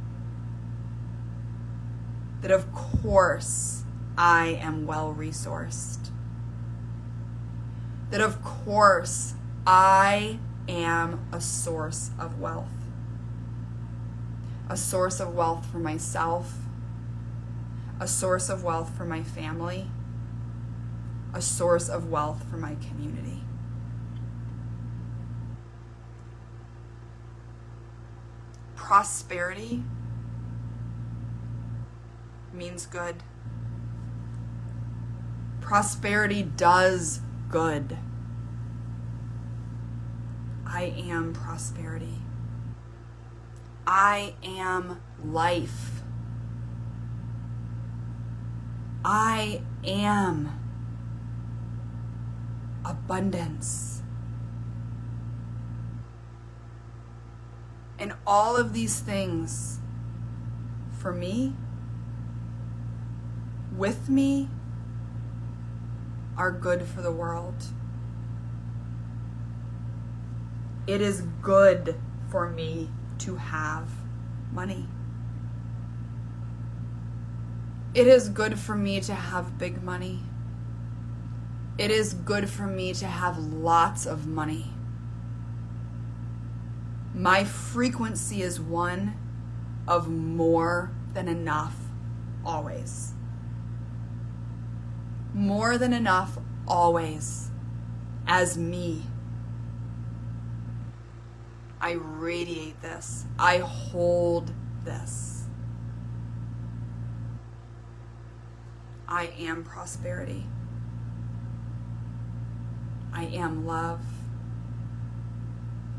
that of course I am well resourced. That of course I am a source of wealth. A source of wealth for myself. A source of wealth for my family. A source of wealth for my community. Prosperity means good. Prosperity does good. I am prosperity. I am life. I am abundance. And all of these things, for me, with me, are good for the world. It is good for me to have money. It is good for me to have big money. It is good for me to have lots of money. My frequency is one of more than enough always. More than enough always as me. I radiate this. I hold this. I am prosperity. I am love.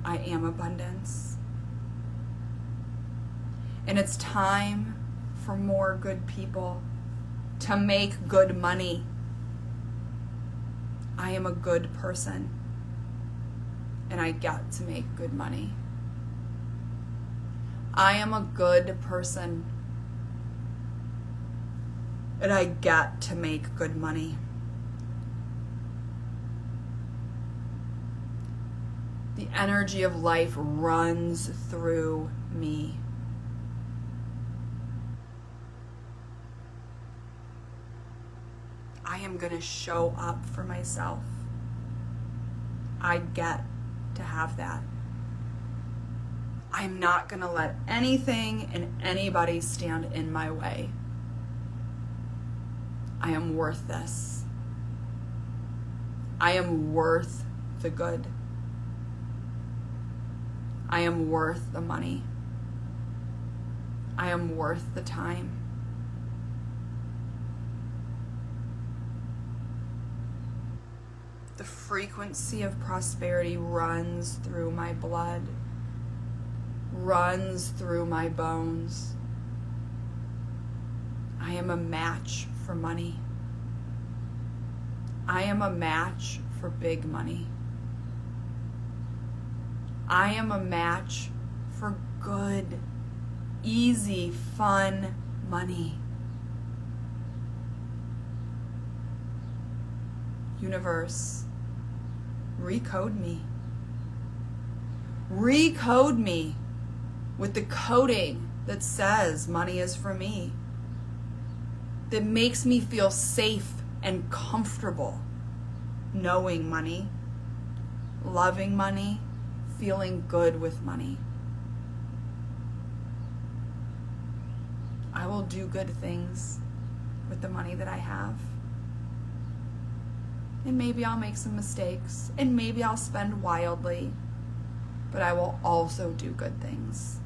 I am abundance. And it's time for more good people to make good money. I am a good person, and I get to make good money. I am a good person, and I get to make good money. The energy of life runs through me. I am going to show up for myself. I get to have that. I'm not going to let anything and anybody stand in my way. I am worth this. I am worth the good. I am worth the money. I am worth the time. The frequency of prosperity runs through my blood, runs through my bones. I am a match for money. I am a match for big money. I am a match for good, easy, fun money. Universe, recode me. Recode me with the coding that says money is for me, that makes me feel safe and comfortable knowing money, loving money, feeling good with money. I will do good things with the money that I have. And maybe I'll make some mistakes, and maybe I'll spend wildly, but I will also do good things.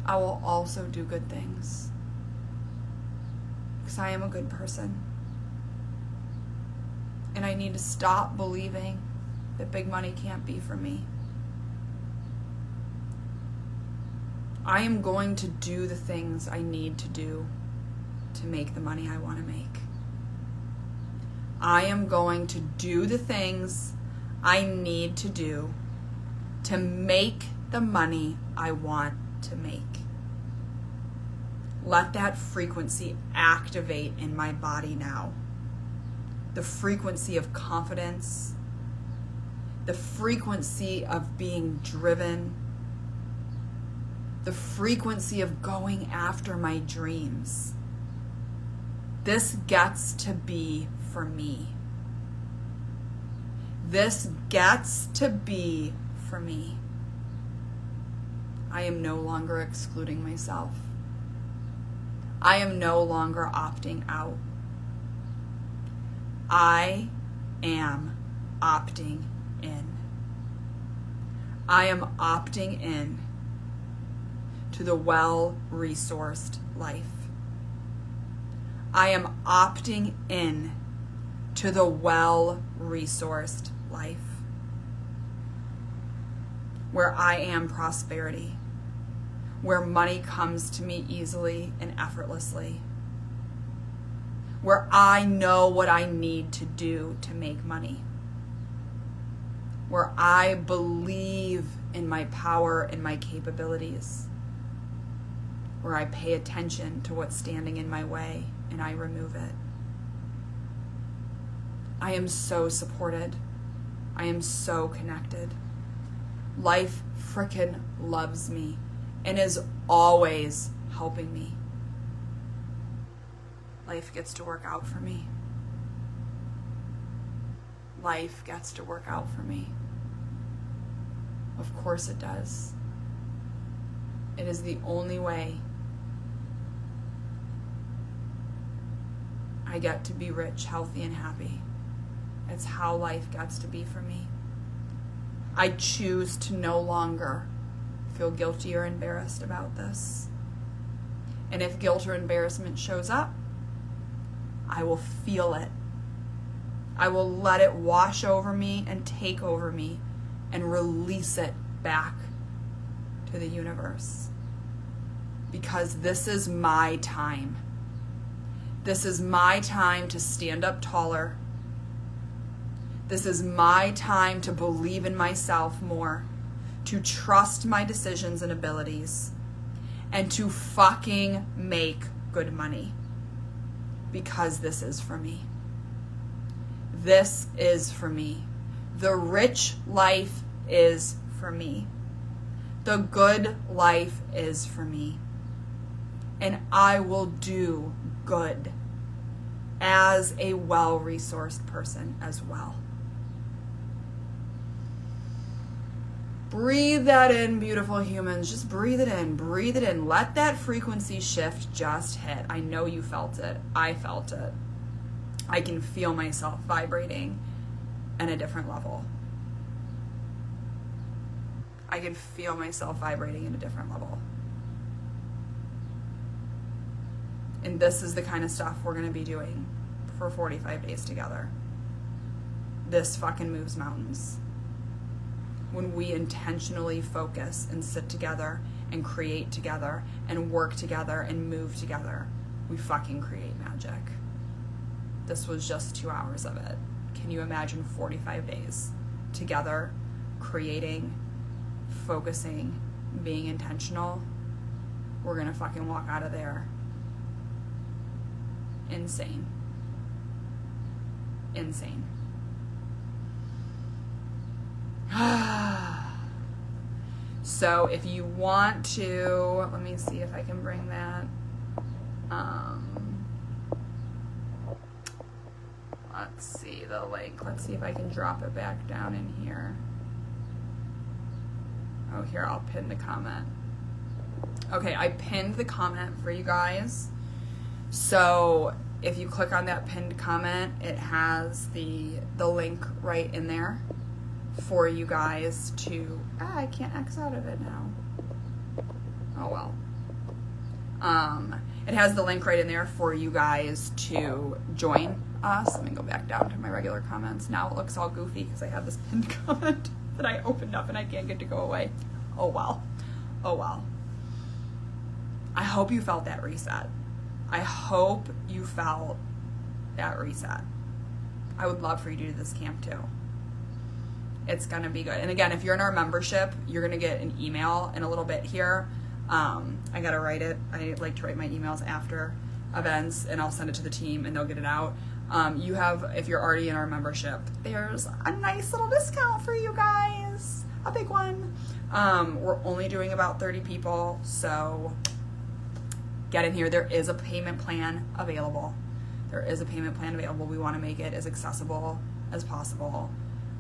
I will also do good things, because I am a good person. And I need to stop believing that big money can't be for me. I am going to do the things I need to do to make the money I want to make. I am going to do the things I need to do to make the money I want to make. Let that frequency activate in my body now. The frequency of confidence, the frequency of being driven, the frequency of going after my dreams. This gets to be for me. This gets to be for me. I am no longer excluding myself. I am no longer opting out. I am opting in. I am opting in to the well-resourced life. I am opting in to the well-resourced life, where I am prosperity, where money comes to me easily and effortlessly, where I know what I need to do to make money, where I believe in my power and my capabilities, where I pay attention to what's standing in my way and I remove it. I am so supported. I am so connected. Life frickin' loves me and is always helping me. Life gets to work out for me. Life gets to work out for me. Of course it does. It is the only way I get to be rich, healthy, and happy. It's how life gets to be for me. I choose to no longer feel guilty or embarrassed about this. And if guilt or embarrassment shows up, I will feel it. I will let it wash over me and take over me and release it back to the universe. Because this is my time. This is my time to stand up taller. This is my time to believe in myself more, to trust my decisions and abilities, and to fucking make good money. Because this is for me. This is for me. The rich life is for me. The good life is for me. And I will do good as a well-resourced person as well. Breathe that in, beautiful humans. Just breathe it in. Breathe it in. Let that frequency shift just hit. I know you felt it. I felt it. I can feel myself vibrating at a different level. I can feel myself vibrating at a different level. And this is the kind of stuff we're going to be doing for 45 days together. This fucking moves mountains. When we intentionally focus and sit together and create together and work together and move together, we fucking create magic. This was just 2 hours of it. Can you imagine 45 days together, creating, focusing, being intentional? We're gonna fucking walk out of there insane. Insane. So if you want to, let me see if I can bring that. Let's see the link. Let's see if I can drop it back down in here. Oh, here, I'll pin the comment. Okay, I pinned the comment for you guys. So if you click on that pinned comment, it has the link right in there for you guys to, I can't X out of it now. Oh well. It has the link right in there for you guys to join us. Let me go back down to my regular comments. Now it looks all goofy because I have this pinned comment that I opened up and I can't get to go away. Oh well. Oh well. I hope you felt that reset. I hope you felt that reset. I would love for you to do this camp too. It's going to be good. And again, if you're in our membership, you're going to get an email in a little bit here. I got to write it. I like to write my emails after events, and I'll send it to the team and they'll get it out. You have, if you're already in our membership, there's a nice little discount for you guys. A big one. We're only doing about 30 people, so get in here. There is a payment plan available. There is a payment plan available. We want to make it as accessible as possible.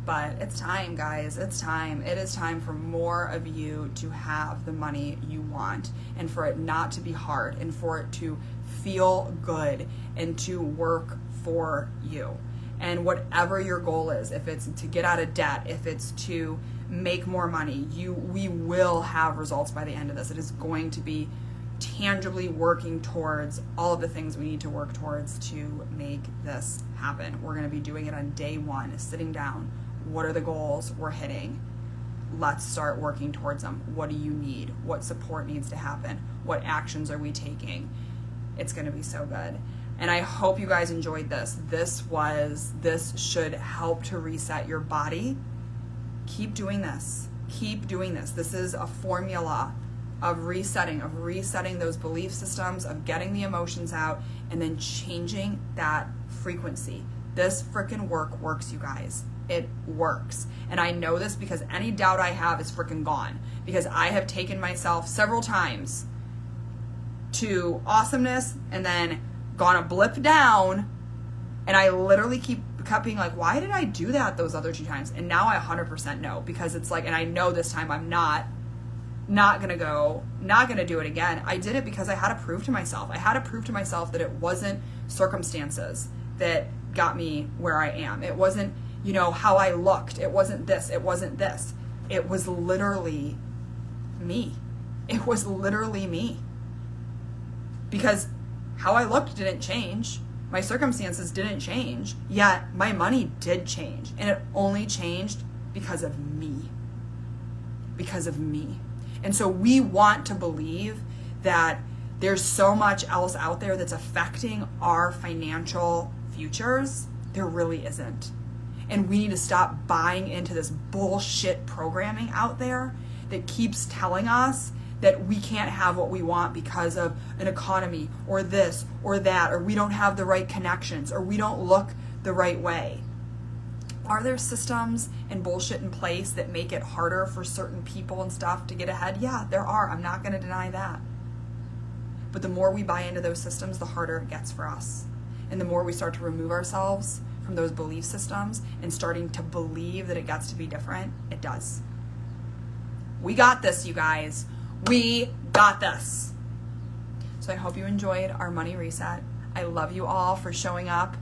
But it's time, guys. It's time. It is time for more of you to have the money you want, and for it not to be hard, and for it to feel good and to work for you. And whatever your goal is, if it's to get out of debt, if it's to make more money, we will have results by the end of this. It is going to be tangibly working towards all of the things we need to work towards to make this happen. We're going to be doing it on day one, sitting down. What are the goals we're hitting? Let's start working towards them. What do you need? What support needs to happen? What actions are we taking? It's going to be so good. And I hope you guys enjoyed this. This should help to reset your body. Keep doing this. Keep doing this. This is a formula of resetting those belief systems, of getting the emotions out, and then changing that frequency. This freaking works, you guys. It works. And I know this because any doubt I have is freaking gone. Because I have taken myself several times to awesomeness and then gone a blip down, and I literally kept being like, why did I do that those other 2 times? And now I 100% know, because it's like, and I know this time I'm not gonna do it again. I did it because I had to prove to myself. I had to prove to myself that it wasn't circumstances that got me where I am. It wasn't, how I looked. It wasn't this. It wasn't this. It was literally me. It was literally me. Because how I looked didn't change. My circumstances didn't change. Yet my money did change. And it only changed because of me. because of me. And so we want to believe that there's so much else out there that's affecting our financial futures. There really isn't. And we need to stop buying into this bullshit programming out there that keeps telling us that we can't have what we want because of an economy or this or that, or we don't have the right connections, or we don't look the right way. Are there systems and bullshit in place that make it harder for certain people and stuff to get ahead? Yeah, there are. I'm not going to deny that. But the more we buy into those systems, the harder it gets for us. And the more we start to remove ourselves from those belief systems and starting to believe that it gets to be different, it does. We got this, you guys. We got this. So I hope you enjoyed our money reset. I love you all for showing up.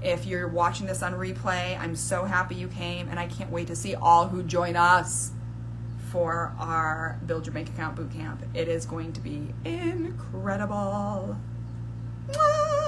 If you're watching this on replay, I'm so happy you came, and I can't wait to see all who join us for our Build Your Bank Account Bootcamp. It is going to be incredible. Mwah!